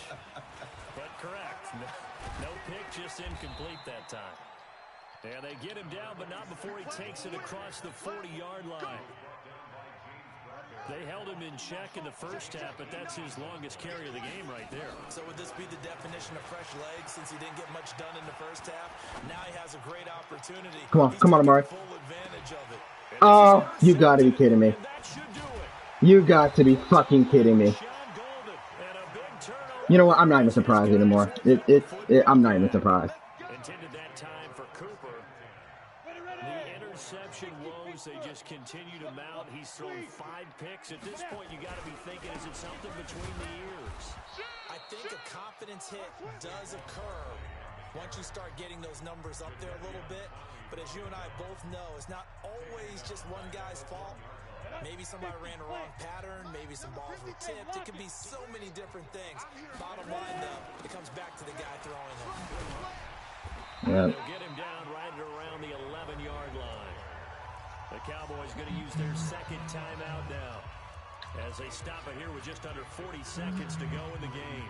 But correct. No pick, just incomplete that time. And they get him down, but not before he takes it across the 40-yard line. They held him in check in the first half, but that's his longest carry of the game right there. So would this be the definition of fresh legs since he didn't get much done in the first half? Now he has a great opportunity. Come on, Amari. Full advantage of it. Oh, you gotta be kidding me. You got to be fucking kidding me. You know what? I'm not even surprised anymore. I'm not even surprised. Intended that time for Cooper. The interception woes, they just continue to mount. He's thrown 5 picks. At this point, you got to be thinking, is it something between the ears? I think a confidence hit does occur once you start getting those numbers up there a little bit. But as you and I both know, it's not always just one guy's fault. Maybe somebody ran the wrong pattern. Maybe some balls were tipped. It could be so many different things. Bottom line, though, it comes back to the guy throwing them. They'll get him down right around the 11-yard line. The Cowboys going to use their second timeout now as they stop it here with just under 40 seconds to go in the game.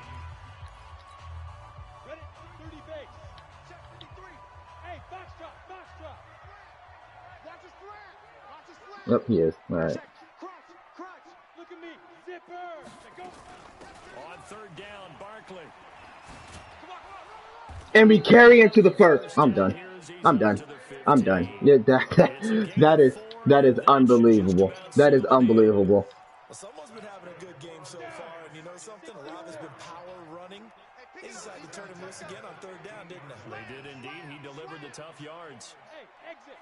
Ready? 30 base. Check 53. Hey, box drop, box drop. Watch his flat. Watch his flat. Yep, he is. All right. Crunch, crunch. Look at me. Zipper. Go. On third down, Barkley. And we carry into the first. I'm done. I'm done. I'm done. Yeah, that is unbelievable. That is unbelievable. Well, someone's been having a good game so far, and you know something? A lot has been power running. They decided to turn him loose again on third down, didn't they? They did indeed. He delivered the tough yards. Hey, exit.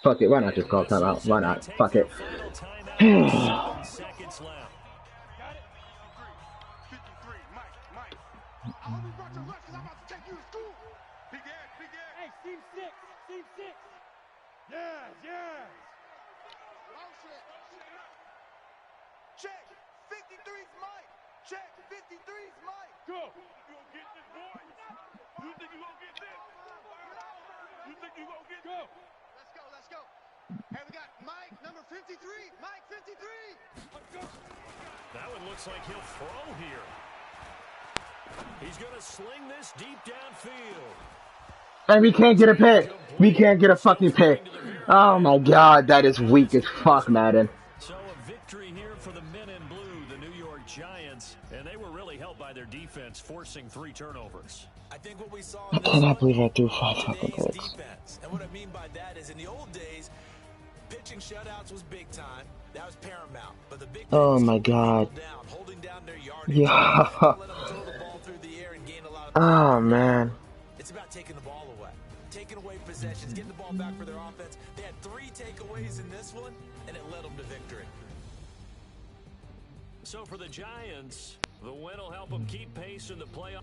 Fuck it. Why not just call timeout? Why not? Fuck it. Seconds left. Got it. 53. Mike. I hope you brought your lunch because I'm about to take you to school. Big ass, big ass. Hey, team 6. Team 6. Yes. Motion. Check. 53's Mike. Check. 53's Mike. Go. You gonna get this, boy? You think you gonna get this? You think you gonna get this? Go. Let's go. Hey, we got Mike, number 53. Mike, 53. Let's go. That one looks like he'll throw here. He's going to sling this deep downfield. And we can't get a pick. We can't get a fucking pick. Oh my god, that is weak as fuck, Madden. So a victory here for the men in blue, the New York Giants, and they were really helped by their defense, forcing 3 turnovers. I think what we saw I cannot believe I threw 5 fucking picks. Defense. And what I mean by that is in the old days, pitching shutouts was big time. That was paramount. But the big Oh my god. holding down their yardage. Yeah. Let them throw the ball through the air and gain a lot of Oh man. It's about taking the ball away. Taking away possessions, getting the ball back for their offense. They had 3 takeaways in this one, and it led them to victory. So for the Giants, the win will help them keep pace in the playoff.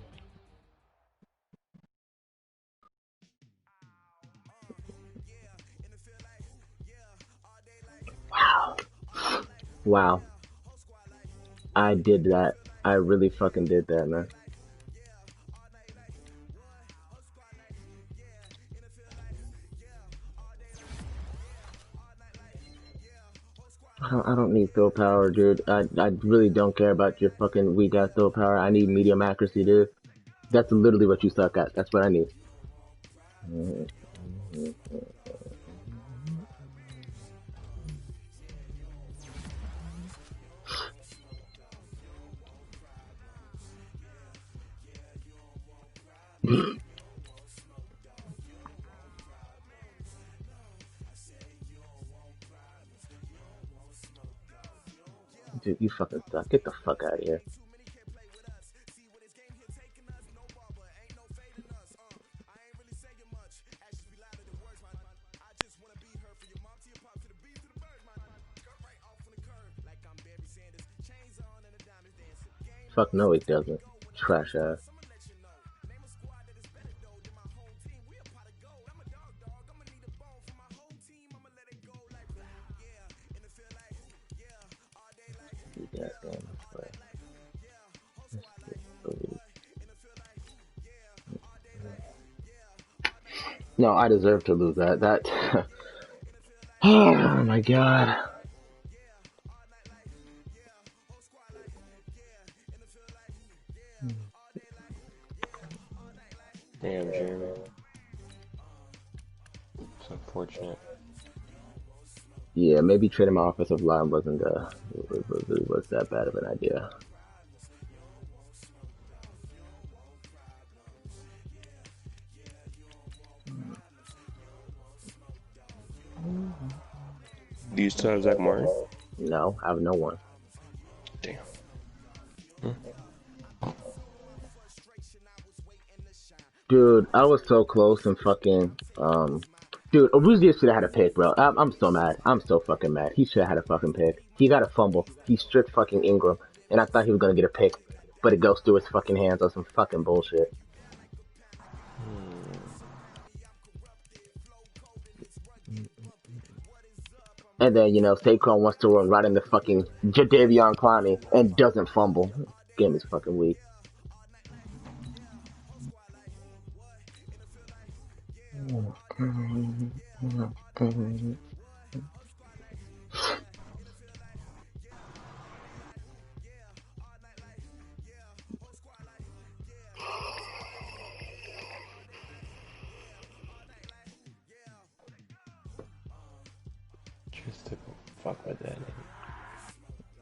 Wow. I did that. I really fucking did that, man. I don't need throw power, dude. I really don't care about your fucking weak ass throw power. I need medium accuracy, dude. That's literally what you suck at. That's what I need. Dude, you fucking suck. Get the fuck out of here. Fuck no, it doesn't. Trash ass. No, I deserve to lose that. That. Oh my god. Damn, Jeremy. It's unfortunate. Yeah, maybe trading my offensive line wasn't was that bad of an idea. Do you still have Zach Martin? No, I have no one. Damn. Dude, I was so close and fucking dude, Aruzius should have had a pick, bro. I'm so mad. I'm so fucking mad. He should have had a fucking pick. He got a fumble. He stripped fucking Ingram, and I thought he was gonna get a pick, but it goes through his fucking hands on some fucking bullshit. And then, Saquon wants to run right into fucking Jadeveon Clowney and doesn't fumble. Game is fucking weak. Just to fuck with that.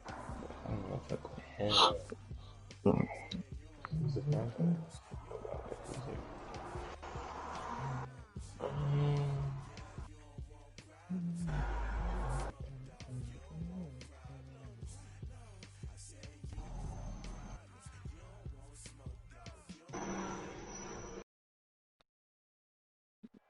I don't know if I quit him. Who's the Broncos?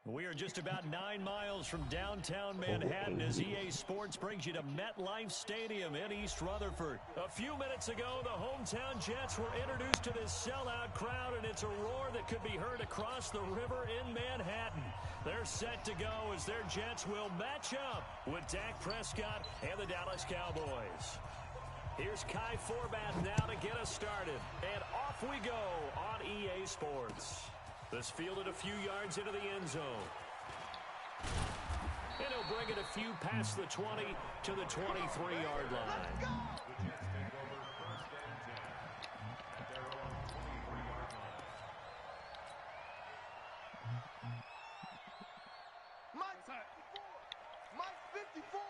We are just about 9 miles from downtown Manhattan as EA Sports brings you to MetLife Stadium in East Rutherford. A few minutes ago, the hometown Jets were introduced to this sellout crowd, and it's a roar that could be heard across the river in Manhattan. They're set to go as their Jets will match up with Dak Prescott and the Dallas Cowboys. Here's Kai Forbath now to get us started, and off we go on EA Sports. This fielded a few yards into the end zone. And he'll bring it a few past the 20 to the 23-yard line. Mike 54.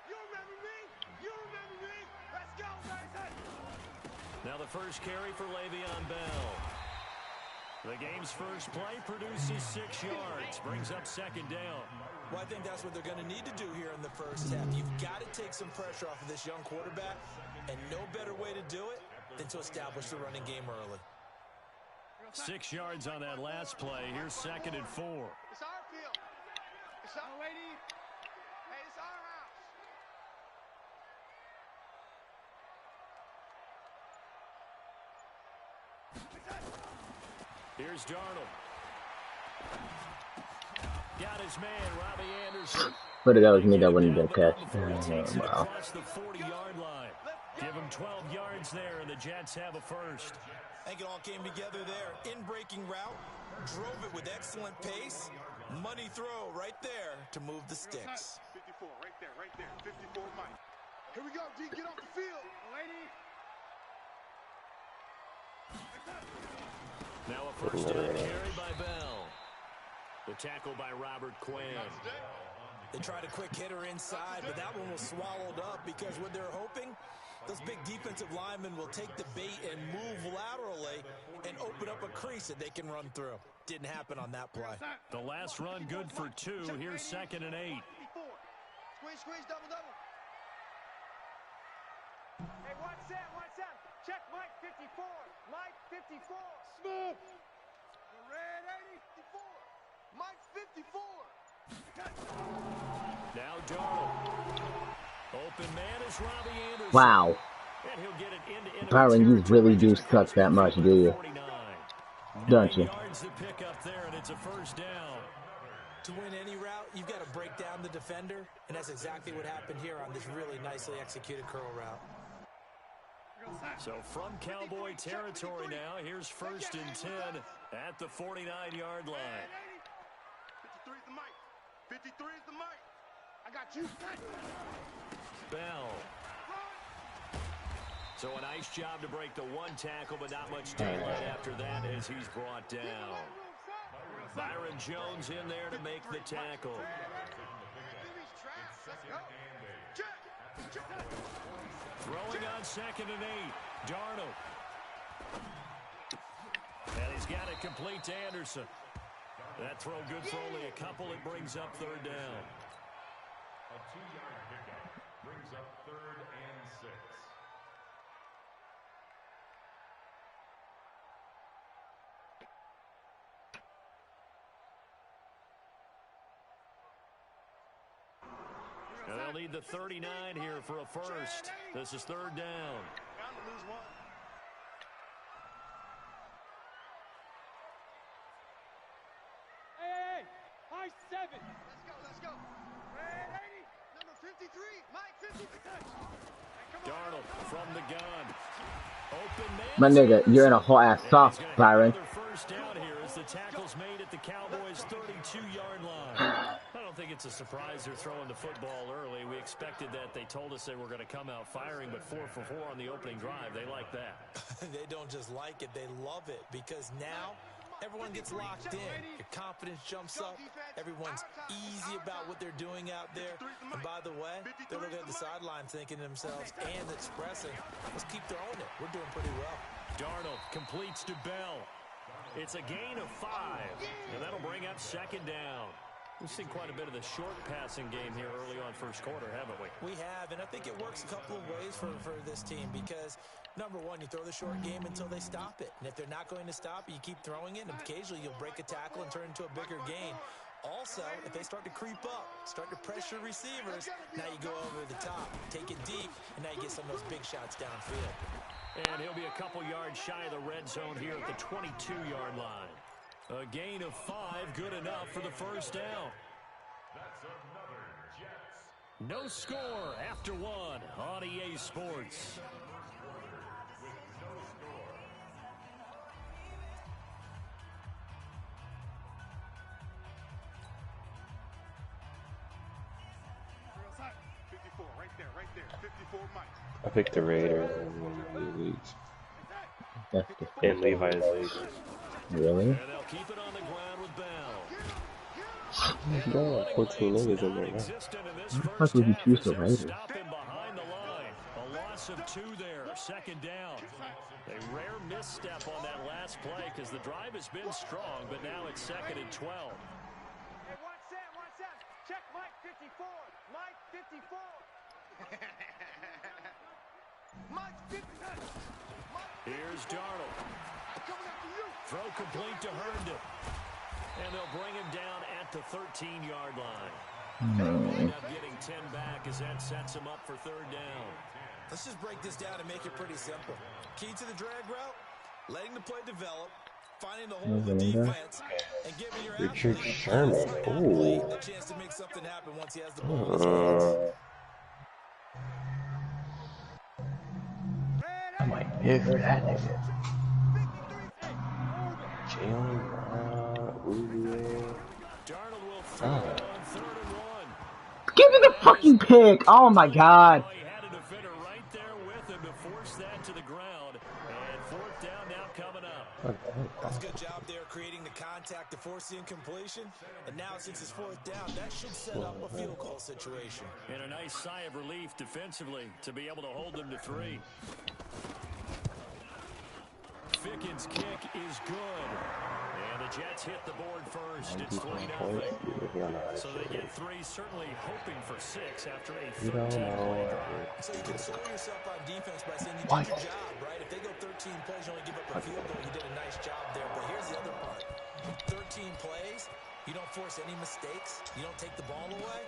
You remember me? You remember me? Let's go, Mason. Now the first carry for Le'Veon Bell. The game's first play produces 6 yards, brings up second down. Well, I think that's what they're going to need to do here in the first half. You've got to take some pressure off of this young quarterback, and no better way to do it than to establish the running game early. 6 yards on that last play. Here's second and 4. It's our field. It's our lady. Hey, it's our house. Here's Darnold. Got his man, Robbie Anderson. But that was me that wouldn't have been catch. Wow. Across the 40-yard line. Give him 12 yards there, and the Jets have a first. I think it all came together there. In-breaking route, drove it with excellent pace. Money throw right there to move the sticks. 54, right there, 54, Mike. Here we go, D, get off the field. Lady. Now a first down carry by Bell. The tackle by Robert Quinn. They tried a quick hitter inside, but that one was swallowed up because what they're hoping, those big defensive linemen will take the bait and move laterally and open up a crease that they can run through. Didn't happen on that play. The last run good for 2. Here's second and 8. Squeeze, double. Hey, watch Sam. Check Mike 54. Mike 54. Smooth. The red 84. Mike 54. Now Darnold. Open man is Robbie Anderson. Wow. And he'll get it into Byron, you really do suck that much, do you? Don't you? 9 yards to pick up there, and it's a first down. To win any route, you've got to break down the defender, and that's exactly what happened here on this really nicely executed curl route. So from Cowboy territory now, here's first and 10 at the 49-yard line. 53 is the mic. 53 is the mic. I got you. Bell. So a nice job to break the one tackle, but not much daylight after that as he's brought down. Byron Jones in there to make the tackle. Throwing on 2nd and 8. Darnold. And he's got it complete to Anderson. That throw good for only a couple. It brings up 3rd down. A 2-yard pickup brings up 3rd and 6. And they'll need the 39 here for a first. This is 3rd down. Bound to lose one. Hey, high 7. Let's go. Hey, 80. Number 53, Mike 53. Darnold from the gun. Open man. My nigga, you're in a whole ass soft, Byron. First down here as the tackle's made at the Cowboys' 32-yard line. I don't think it's a surprise they're throwing the football early. We expected that. They told us they were going to come out firing, but 4 for 4 on the opening drive. They like that. They don't just like it, they love it, because now everyone gets locked in. Your confidence jumps up. Everyone's easy about what they're doing out there. And by the way, they're looking at the sideline thinking to themselves and expressing, let's keep throwing it. We're doing pretty well. Darnold completes to Bell. It's a gain of 5, and that'll bring up 2nd down. We've seen quite a bit of the short passing game here early on first quarter, haven't we? We have, and I think it works a couple of ways for this team because, number one, you throw the short game until they stop it. And if they're not going to stop it, you keep throwing it, and occasionally you'll break a tackle and turn it into a bigger gain. Also, if they start to creep up, start to pressure receivers, now you go over the top, take it deep, and now you get some of those big shots downfield. And he'll be a couple yards shy of the red zone here at the 22-yard line. A gain of 5, good enough for the first down. That's another Jets. No score after 1 on EA Sports. I picked the Raiders in one of the leagues. In Levi's league. Really? And they'll keep it on the ground with Bell. Yeah, 14 niggas in there now. How would you choose the Raiders? Stop him behind the line. A loss of 2 there. 2nd down. A rare misstep on that last play because the drive has been strong, but now it's 2nd and 12. Hey, watch that. Check Mike 54. Mike 54. Mike 54. Here's Darnold. Throw complete to Herndon. And they'll bring him down at the 13-yard line. They'll end up getting 10 back as that sets him up for 3rd down. Let's just break this down and make it pretty simple. Key to the drag route, letting the play develop, finding the hole in the defense, and giving your Richard athlete Sherman. Ooh. a chance to make something happen once he has the ball in his hands. I might pick for that nigga. Jalen Brown. Darnold will throw on 3rd and 1. Give me the fucking pick! Oh my god! He had a defender right there with him to force that to the ground. And 4th down now coming up. That's a good job there creating the contact to force the incompletion. And now since it's 4th down, that should set up a field goal situation. And a nice sigh of relief defensively to be able to hold them to 3. Ficken's kick is good. And the Jets hit the board first. It's 3-0. So they get 3, certainly hoping for 6 after a 13-play drive. So you console yourself on defense by saying you did your job, right? If they go 13 plays, you only give up a field goal, you did a nice job there. But here's the other part. 13 plays, you don't force any mistakes, you don't take the ball away.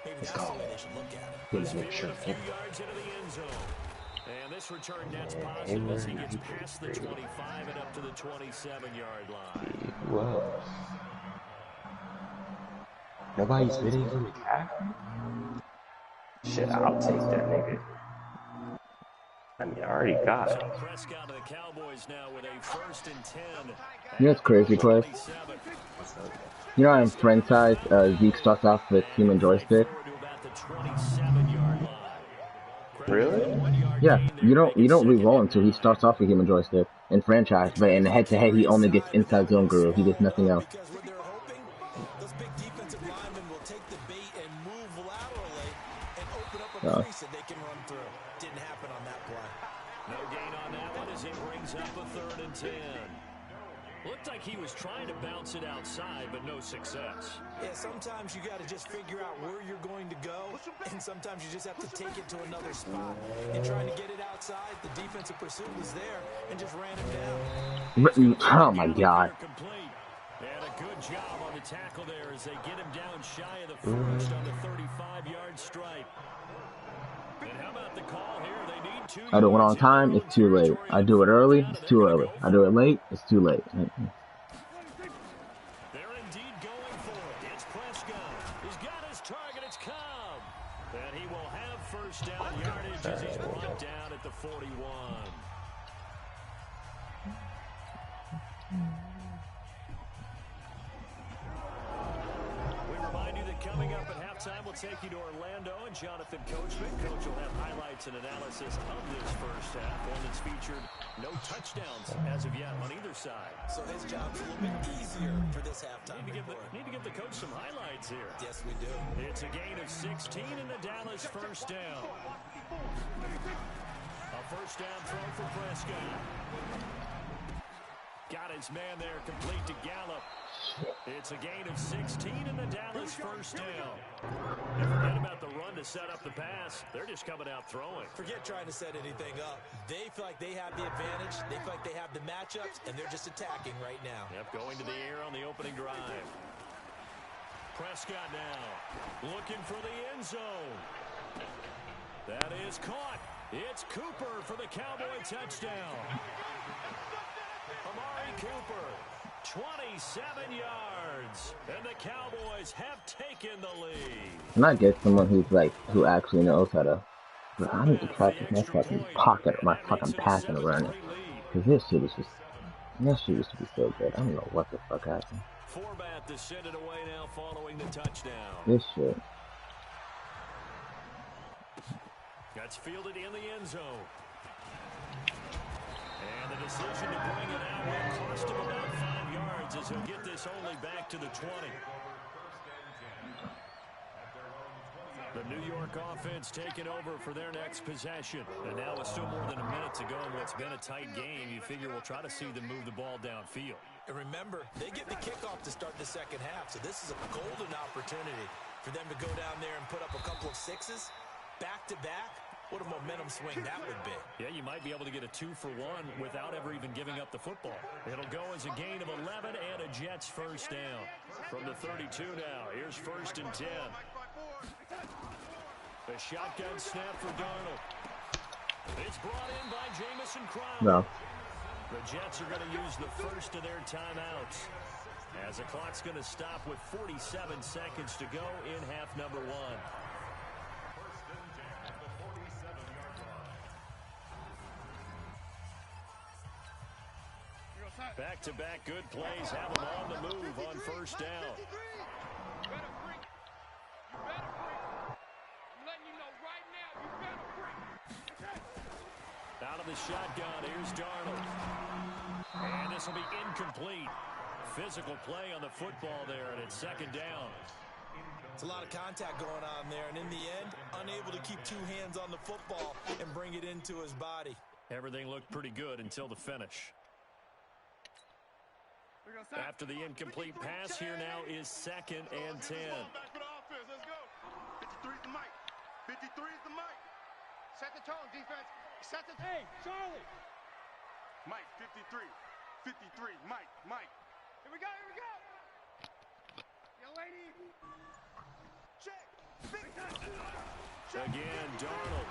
Maybe that's the way they should look at it. He's feeling a few yards into the end zone. And this return net's positive as he gets past the 25 and up to the 27-yard line. Whoa. Nobody's bidding for McCaffrey? Shit, I'll take that nigga. I mean, I already got it. So Prescott to the Cowboys now with a 1st and 10. You know what's crazy, Clay? You know in franchise, Zeke starts off with human joystick? Really? Yeah, you don't re-roll until he starts off with human joystick in franchise, but in head-to-head he only gets inside zone groove. He gets nothing else. Because what they're hoping, those big defensive linemen will take the bait and move laterally increase it, they can run through. Didn't happen on that play. No gain on that one as it brings up a 3rd and 10. Looked like he was trying to bounce it outside, but no success. Yeah, sometimes you got to just figure out where you're going to go, and sometimes you just have to take it to another spot. And trying to get it outside, the defensive pursuit was there and just ran him down. Oh, my God. And a good job on the tackle there as they get him down shy of the first on the 35-yard stripe. And how about the call here? They need 2 I do it on time, it's too late. I do it early, it's too early. I do it late, it's too late. They're indeed going for it. It's Prescott. He's got his target. It's Cobb. And he will have first down yardage as he's brought down at the 41. Coming up at halftime, we'll take you to Orlando and Jonathan Coachman. Coach will have highlights and analysis of this first half. One that's featured no touchdowns as of yet on either side. So his job's a little bit easier for this halftime. Need to give the coach some highlights here. Yes, we do. It's a gain of 16 in the Dallas first down. A first down throw for Prescott. Got his man there, complete to Gallup. It's a gain of 16 in the Dallas first down. And forget about the run to set up the pass. They're just coming out throwing. Forget trying to set anything up. They feel like they have the advantage. They feel like they have the matchups, and they're just attacking right now. Yep, going to the air on the opening drive. Prescott now looking for the end zone. That is caught. It's Cooper for the Cowboy touchdown. Amari Cooper, 27 yards, and the Cowboys have taken the lead. Can I get someone who actually knows how to? I need to practice my fucking passing awareness. Because this shit used to be so good. I don't know what the fuck happened. Forbat to send it away now following the touchdown. This shit. That's fielded in the end zone. And the decision to bring it out will cost him about 5 yards as he'll get this only back to the 20. The New York offense taking over for their next possession. And now with still more than a minute to go in what's been a tight game, you figure we'll try to see them move the ball downfield. And remember, they get the kickoff to start the second half, so this is a golden opportunity for them to go down there and put up a couple of sixes back-to-back. What a momentum swing that would be. Yeah, you might be able to get a 2-for-1 without ever even giving up the football. It'll go as a gain of 11 and a Jets first down. From the 32 now, here's 1st and 10. The shotgun snap for Darnold. It's brought in by Jamison Crowder. No. The Jets are going to use the first of their timeouts, as the clock's going to stop with 47 seconds to go in half number 1. Back-to-back good plays have them on the move on first down. Out of the shotgun, here's Darnold. And this will be incomplete. Physical play on the football there, and it's 2nd down. It's a lot of contact going on there, and in the end, unable to keep 2 hands on the football and bring it into his body. Everything looked pretty good until the finish. After the incomplete pass, here now is 2nd and 10. Let's go. 53's the mic. 53's the mic. Set the tone, defense. Set the tone. Hey, Charlie. Mike, 53. 53. Mike. Here we go. Yo, lady. Check. Big time. Again, Darnold.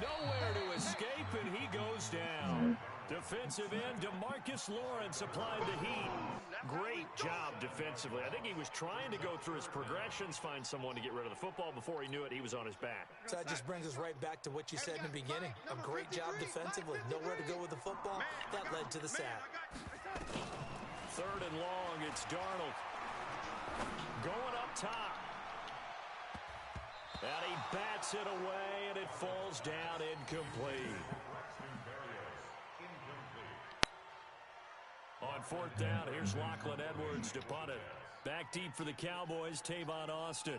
Nowhere to escape, and he goes down. Defensive end, DeMarcus Lawrence applied the heat. Great job defensively. I think he was trying to go through his progressions, find someone to get rid of the football. Before he knew it, he was on his back. So that just brings us right back to what you said in the beginning. A great job defensively. Nowhere to go with the football. That led to the sack. 3rd and long, it's Darnold. Going up top. And he bats it away, and it falls down incomplete. On 4th down, here's Lachlan Edwards to punt it. Back deep for the Cowboys, Tavon Austin.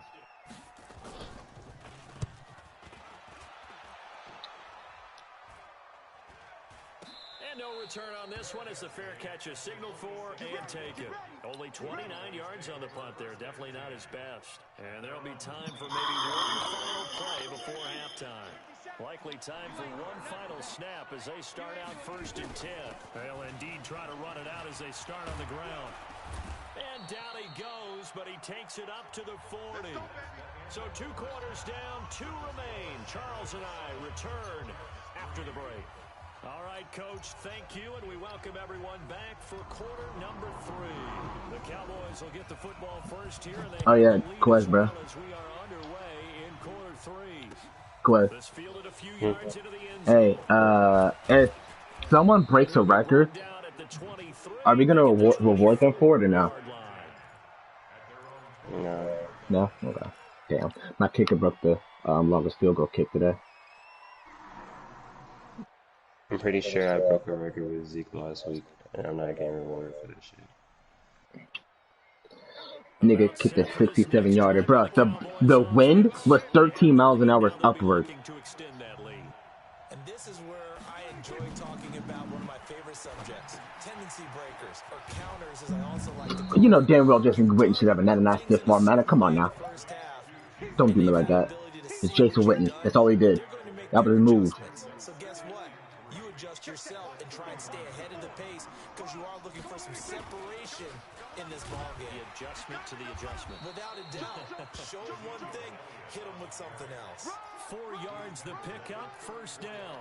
And no return on this one as the fair catch is signaled for and taken. Only 29 yards on the punt there. Definitely not his best. And there'll be time for maybe one final play before halftime. Likely time for one final snap as they start out 1st and 10. They'll indeed try to run it out as they start on the ground. And down he goes, but he takes it up to the 40. So 2 quarters down, 2 remain. Charles and I return after the break. All right, Coach, thank you, and we welcome everyone back for quarter number 3. The Cowboys will get the football first here. And they Quest, bro. As we are underway in quarter 3. Quest. This fielded a few yards into the end zone. Hey, if someone breaks a record, are we going to reward them for it or no? No. No? Okay. Damn. My kicker broke the longest field goal kick today. I'm pretty sure I broke a record with Zeke last week, and I'm not getting rewarded for this shit. Nigga kicked a 67-yarder. Bro, the wind was 13 miles an hour upward. And this is where I enjoy talking about one of my favorite subjects, tendency breakers, or counters, as I also like to call You know damn well Jason Witten should have a 99 stiff arm, man. Come on now. Don't do me like that. It's Jason Witten. That's all he did. That was his move. So guess what? You adjust yourself and try and stay ahead of the pace because you are looking for some separation in this ballgame. The adjustment to the adjustment. Without a doubt. Show him one thing, hit him with something else. 4 yards the pickup, 1st down.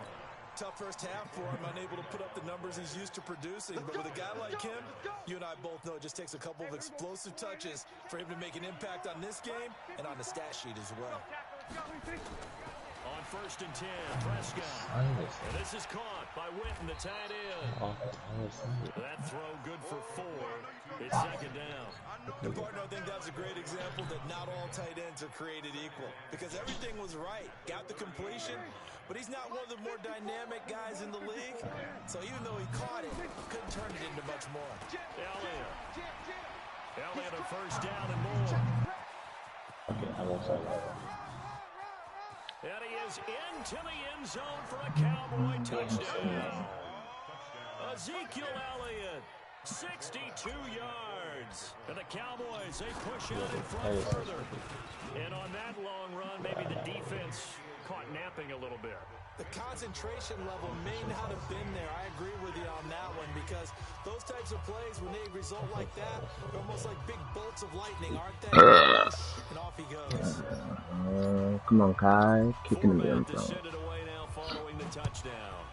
Tough first half for him, unable to put up the numbers he's used to producing. But with a guy like him, you and I both know it just takes a couple of explosive touches for him to make an impact on this game and on the stat sheet as well. On 1st and 10, Prescott. And this is caught by Witten, the tight end. That throw good for 4. It's 2nd down. And partner, I think that's a great example that not all tight ends are created equal. Because everything was right. Got the completion, but he's not one of the more dynamic guys in the league. So even though he caught it, couldn't turn it into much more. Elliott a 1st down and more. Okay, I won't say that. And he is into the end zone for a Cowboy touchdown. Ezekiel Elliott, 62 yards. And the Cowboys, they push out in front further. And on that long run, maybe the defense caught napping a little bit. The concentration level may not have been there. I agree with you on that one because those types of plays, when they result like that, they're almost like big bolts of lightning, aren't they? And off he goes. Come on, Kai. Kicking the end zone. Send it away now following the touchdown.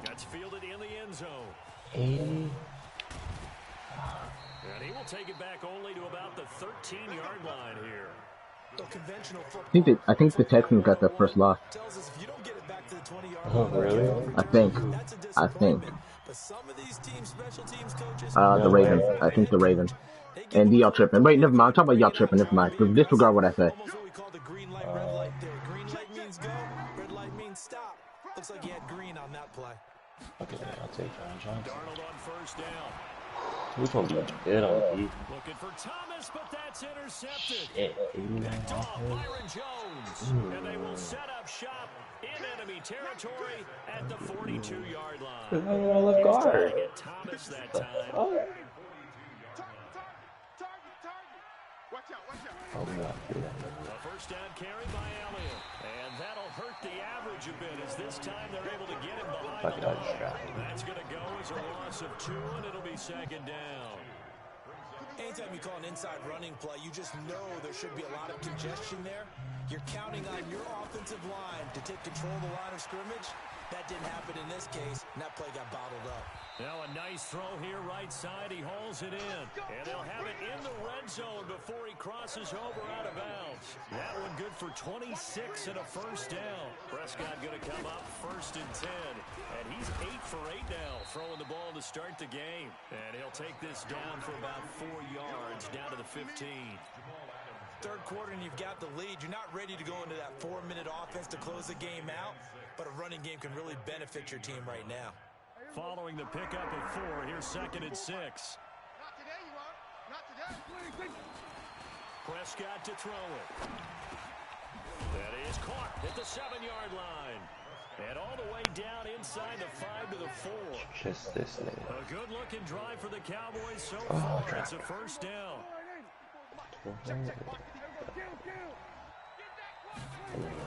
That's fielded in the end zone. 80. And he will take it back only to about the 13-yard line here. I think the Texans got their first loss. Oh, really? I think. The Ravens. I think the Ravens. And y'all tripping. Wait, never mind. I'm talking about y'all tripping. Never mind. Disregard what I said. Green light means go. Red light means stop. Looks like he had green on that play. Okay, I'll take John Johnson. Darnold on 1st down. He's gonna be good on D. Looking for Thomas, but that's intercepted. Shit, 89 Picked off offense. Byron Jones. And they will set up shop in enemy territory at the 42-yard line. I left guard. Get Thomas that time. Oh, A 1st down carry by Elliott. And that'll hurt the average a bit as this time they're able to get him behind the line. That's going to go as a loss of 2, and it'll be 2nd down. Anytime you call an inside running play, you just know there should be a lot of congestion there. You're counting on your offensive line to take control of the line of scrimmage. That didn't happen in this case, and that play got bottled up. Now a nice throw here right side. He hauls it in. And they'll have it in the red zone before he crosses over out of bounds. That one good for 26 and a 1st down. Prescott going to come up 1st and 10. And he's 8 for 8 now, throwing the ball to start the game. And he'll take this down for about 4 yards, down to the 15. Third quarter and you've got the lead. You're not ready to go into that 4-minute offense to close the game out, but a running game can really benefit your team right now. Following the pickup of 4, here's 2nd and 6. Not today, you won't. Not today. Prescott to throw it. That is caught at the 7-yard line. And all the way down inside the 5 to the 4. Just this nigga. A good-looking drive for the Cowboys so far. It's a first down.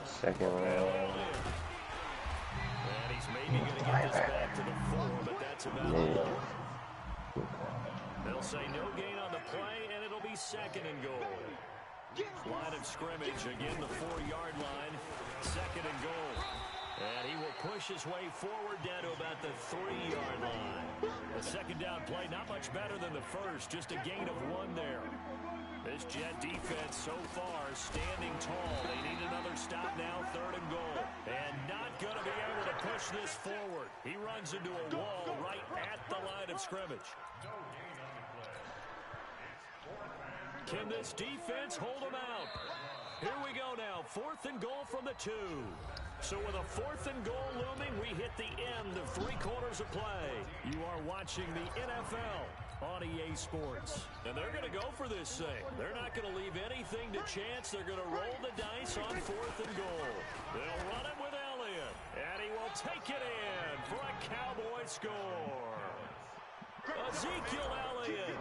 Second round. And he's maybe going to get this back to the 4, but that's about it. They'll say no gain on the play, and it'll be second and goal. Line of scrimmage, again the 4-yard line, second and goal. And he will push his way forward down to about the 3-yard line. The second down play, not much better than the first, just a gain of 1 there. This Jet defense so far standing tall. They need another stop now, third and goal. And not going to be able to push this forward. He runs into a wall right at the line of scrimmage. Can this defense hold them out? Here we go now, 4th and goal from the 2. So with a 4th and goal looming, we hit the end of 3 quarters of play. You are watching the NFL on EA Sports. And they're going to go for this thing. They're not going to leave anything to chance. They're going to roll the dice on 4th and goal. They'll run it with Elliott. And he will take it in for a Cowboy score. Ezekiel Elliott,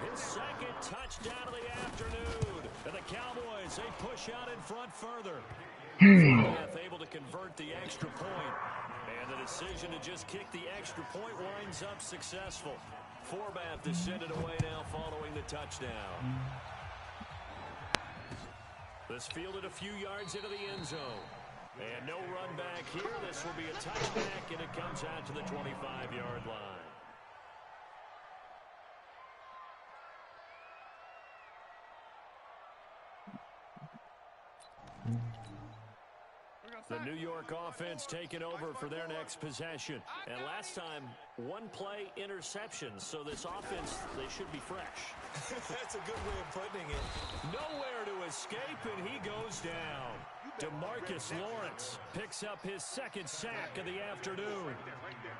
his second touchdown of the afternoon. And the Cowboys, they push out in front further. Able to convert the extra point. And the decision to just kick the extra point winds up successful. Forbath to send it away now following the touchdown. This fielded a few yards into the end zone. And no run back here. This will be a touchback, and it comes out to the 25-yard line. The New York offense taking over for their next possession. And last time, 1 play interception. So this offense, they should be fresh. That's a good way of putting it. Nowhere to escape, and he goes down. DeMarcus Lawrence picks up his 2nd sack of the afternoon.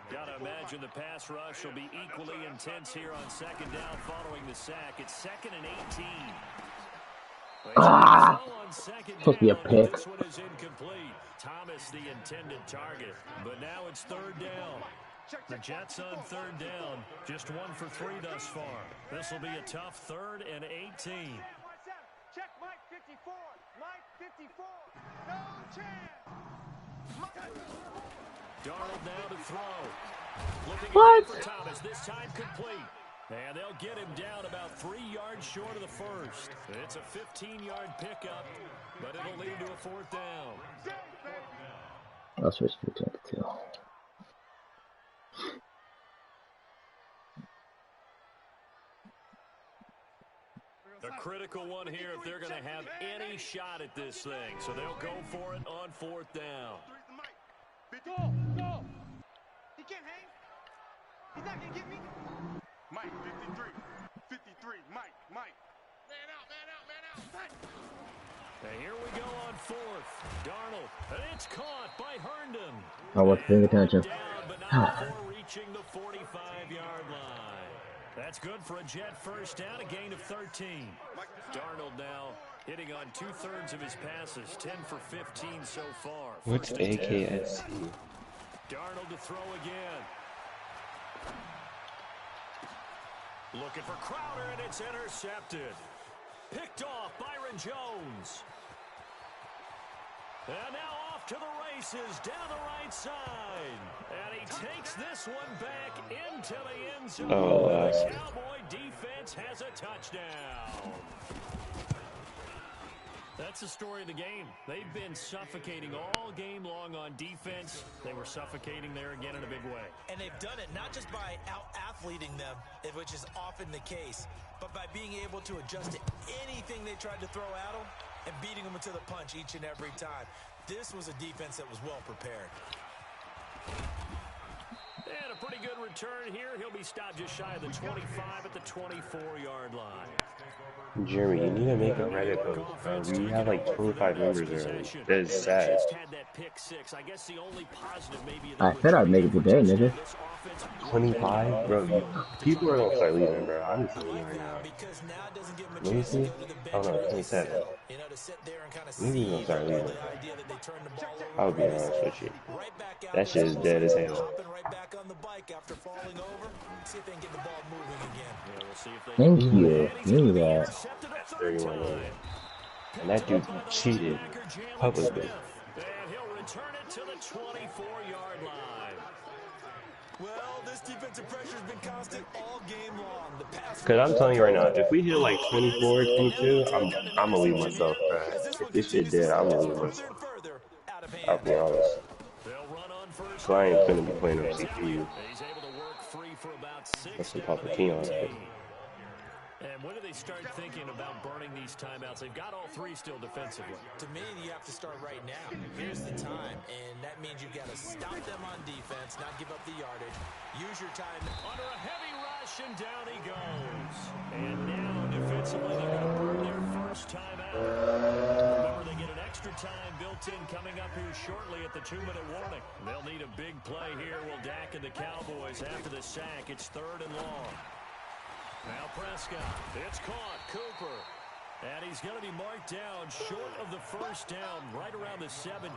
Gotta imagine the pass rush will be equally intense here on 2nd down following the sack. It's 2nd and 18. Took me a pick. This one is incomplete. Thomas the intended target, but now it's 3rd down. The Jets on 3rd down, just 1 for 3 thus far. This will be a tough 3rd and 18. Check Mike 54. Mike 54. No chance. Darnold now to throw. Looking What? for Thomas, this time complete. And they'll get him down about 3 yards short of the first. It's a 15-yard pickup, but it'll lead to a 4th down. I'll switch to the 22. A critical one here if they're going to have any shot at this thing. So they'll go for it on 4th down. Go! He can't hang. He's not going to get me. Mike, 53. 53. Mike. Man out. And here we go on 4th. Darnold, and it's caught by Herndon. I wasn't paying attention. Down, but not before reaching the 45-yard line. That's good for a Jet first down, a gain of 13. Darnold now hitting on 2/3 of his passes, 10 for 15 so far. What's AKS? Darnold to throw again. Looking for Crowder, and it's intercepted. Picked off Byron Jones. And now off to the races, down the right side. And he takes this one back into the end zone. The Cowboy defense has a touchdown. That's the story of the game. They've been suffocating all game long on defense. They were suffocating there again in a big way. And they've done it not just by out-athleting them, which is often the case, but by being able to adjust to anything they tried to throw at them and beating them to the punch each and every time. This was a defense that was well prepared. And a pretty good return here. He'll be stopped just shy of the 25 at the 24-yard line. Jeremy, you need to make a Reddit post. We have like 25 members already. That is sad. I said I'd make it today, nigga. 25? Bro, people are gonna start leaving, bro. I'm just telling you right now. Let me see. Oh no, 27. Maybe gonna start leaving. I'll be honest with you. That shit is dead as hell. Thank you. Knew that. That's 31 million. And that dude cheated publicly. And he'll return it to the 24-yard line. Well, this defensive pressure's been constant all game long. Because I'm telling you right now, if we hit like 24, 22, I'm gonna leave myself, bro. If this shit dead, I'm gonna leave myself. I'll be honest. So I ain't gonna be playing on CPU. That's some Papa King on it. And when do they start thinking about burning these timeouts? They've got all three still defensively. To me, you have to start right now. Here's the time, and that means you've got to stop them on defense, not give up the yardage. Use your time. Under a heavy rush, and down he goes. And now, defensively, they're going to burn their first timeout. Remember, they get an extra time built in coming up here shortly at the 2-minute warning. They'll need a big play here. Will Dak and the Cowboys after the sack. It's 3rd and long. Now Prescott, it's caught, Cooper, and he's going to be marked down short of the first down, right around the 17.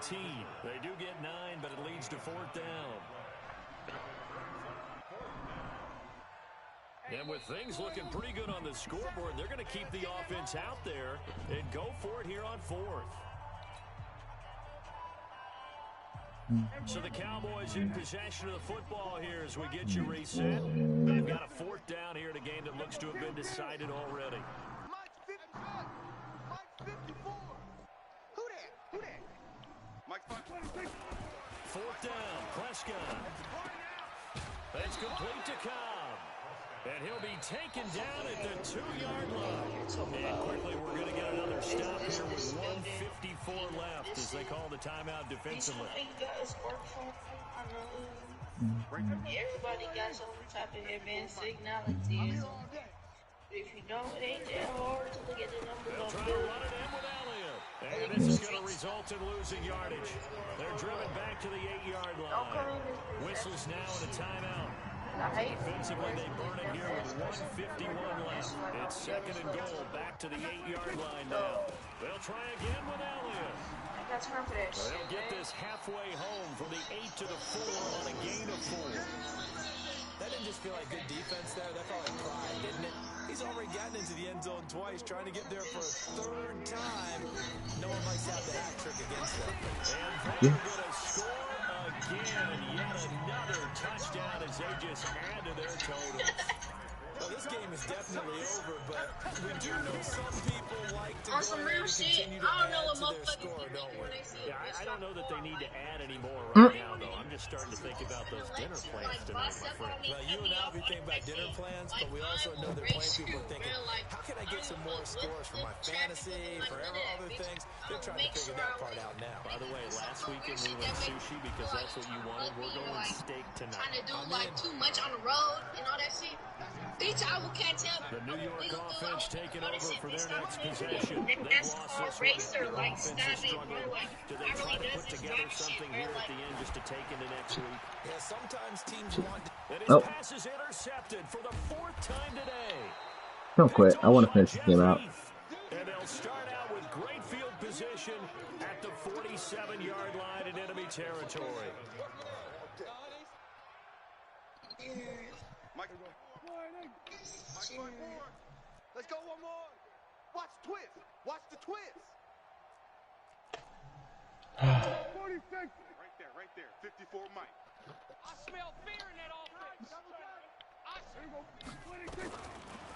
They do get 9, but it leads to 4th down. And with things looking pretty good on the scoreboard, they're going to keep the offense out there and go for it here on 4th. So the Cowboys in possession of the football here as we get you reset. They've got a 4th down here in a game that looks to have been decided already. Mike's 55. Mike's 54. Who that? Who that? Mike's 526. 4th down, Prescott. That's complete to Cobb. And he'll be taken down at the 2-yard line. And quickly, we're going to get another stop here with 1:54 left as they call the timeout defensively. Everybody got some type of advanced technology. If you don't, it ain't that hard to look at the numbers on Trying to run it in with Elliott. And this is going to result in losing yardage. They're driven back to the 8-yard line. Whistles now in a timeout. Defensively, they burn it here with 1:51 left. It's 2nd and goal, back to the 8-yard line now. They'll try again with Elliott. They'll get this halfway home from the 8 to the 4 on a gain of 4. That didn't just feel like good defense there. That felt like pride, didn't it? He's already gotten into the end zone twice, trying to get there for a 3rd time. No one likes to have the hat trick against them. And they're going to score again, and yet another touchdown as they just add to their totals. Well, this game is definitely over, but we do know some people like to on some real shit. I don't know what motherfuckers be thinking when they see it. Yeah, I don't know that they need to add any more right now, though. I'm just starting to think about those dinner plans tonight, my friend. Well, you and I be thinking about dinner plans, but we also know they're playing people are thinking, how can I get some more scores for my fantasy, for other things? They're trying to figure that part out now. By the way, last weekend we went sushi because that's what you wanted. We're going steak tonight. Trying to do like too much on the road and all that shit. Bitch, I will catch up. The New York offense taking over for their next possession. That's our racer, like, stop it, bro. Like, do they try to put together something here at the end just to take into next week? Yeah, sometimes teams want... And his pass is intercepted for the 4th time today. Don't quit. I want to finish this game out. And they'll start out with great field position at the 47-yard line in enemy territory. Mike, let's go one more. Watch the twist. Watch the twist. 46. Right there. 54 Mike. I smell fear in that offense.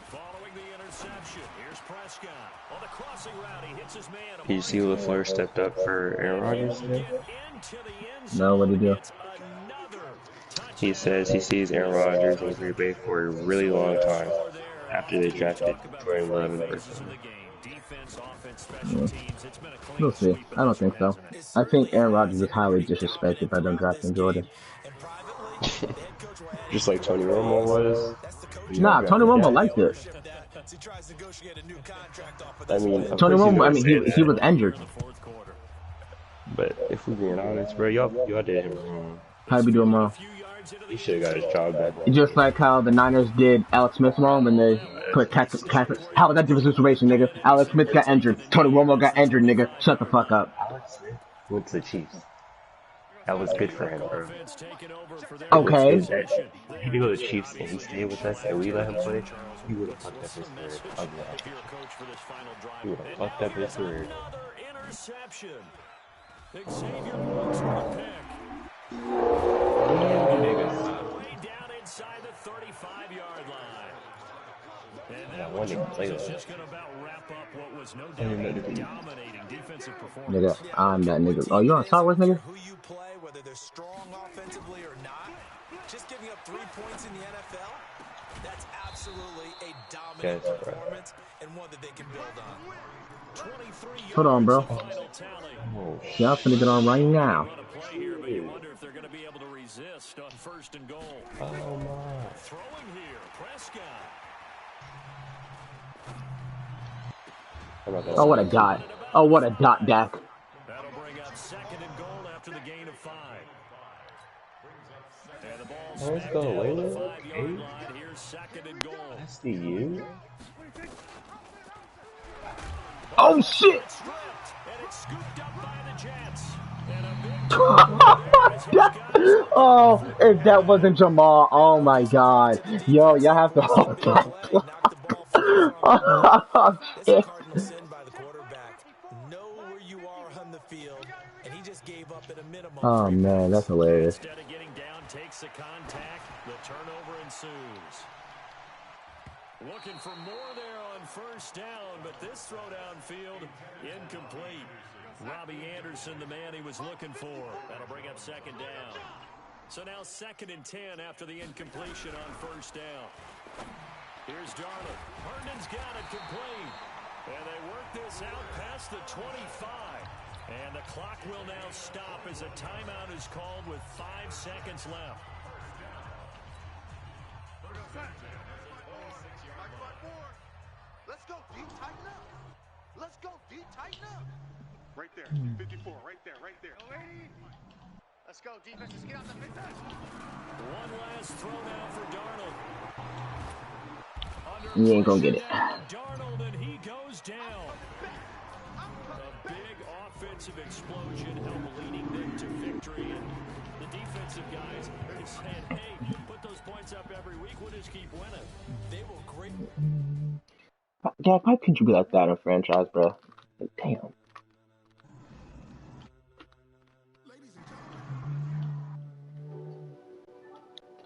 Following the interception, here's Prescott. On the crossing route, he hits his man. Did you see LaFleur stepped up for Aaron Rodgers today? No, what did he do? He says he sees Aaron Rodgers in Green Bay for a really long time after they drafted Jordan Love in person. We'll see. I don't think so. I think Aaron Rodgers is highly disrespected by them drafting Jordan. Just like Tony Romo was. Nah, Tony Romo liked it. I mean, of Tony course he's Romo, I gonna mean, say he that. was injured. But if we're being honest, bro, y'all did him wrong. How be doing wrong? He should have got his job back that Just day. like how the Niners did Alex Smith wrong when they put Catholic. How was that different situation, nigga? Alex Smith got injured. Tony Romo got injured, nigga. Shut the fuck up. Alex Smith went to the Chiefs. That was good for him, bro. Okay. If he didn't go to the Chiefs and he stayed with us and we let him play, he would have fucked up his career. I'll be honest. He would have fucked up his career. And I wanted to play that. Nigga, I'm that nigga. Oh, you on Star Wars, nigga? Who you play, whether they're strong offensively or not, just giving up 3 points in the NFL, that's absolutely a dominant performance and one that they can build on. Hold on, bro. Oh, Yeah, I'm finna get on right now. oh my. Oh, what a dot. Oh, what a dot, Dak. That'll bring up 2nd and goal after the gain of 5. And the ball's Let's go, Layla. line. Here's 2nd and goal. That's the you. Oh, shit. And it's scooped up by the Jets. Oh, if that wasn't Jamal, oh my god. Yo, y'all have to hold that. Oh, shit. Oh man, that's hilarious. Instead of getting down, takes the contact. The turnover ensues. Looking for more there on 1st down, but this throw downfield incomplete. Robbie Anderson, the man he was looking for. That'll bring up 2nd down. So now 2nd and 10 after the incompletion on 1st down. Here's Darnold. Herndon's got it complete. And they work this out past the 25. And the clock will now stop as a timeout is called with 5 seconds left. Let's go, D, tighten up. Let's go, D, tighten up. Right there, 54, right there, right there. Let's go, defense, let's get out the 50. One last throw now for Darnold. You ain't gonna get it. Darnold, and he goes down. A big offensive explosion helped leading them to victory. And the defensive guys are saying, hey, put those points up every week. We'll just keep winning. They will great. Jack, why couldn't you be like that in a franchise, bro? Like, damn.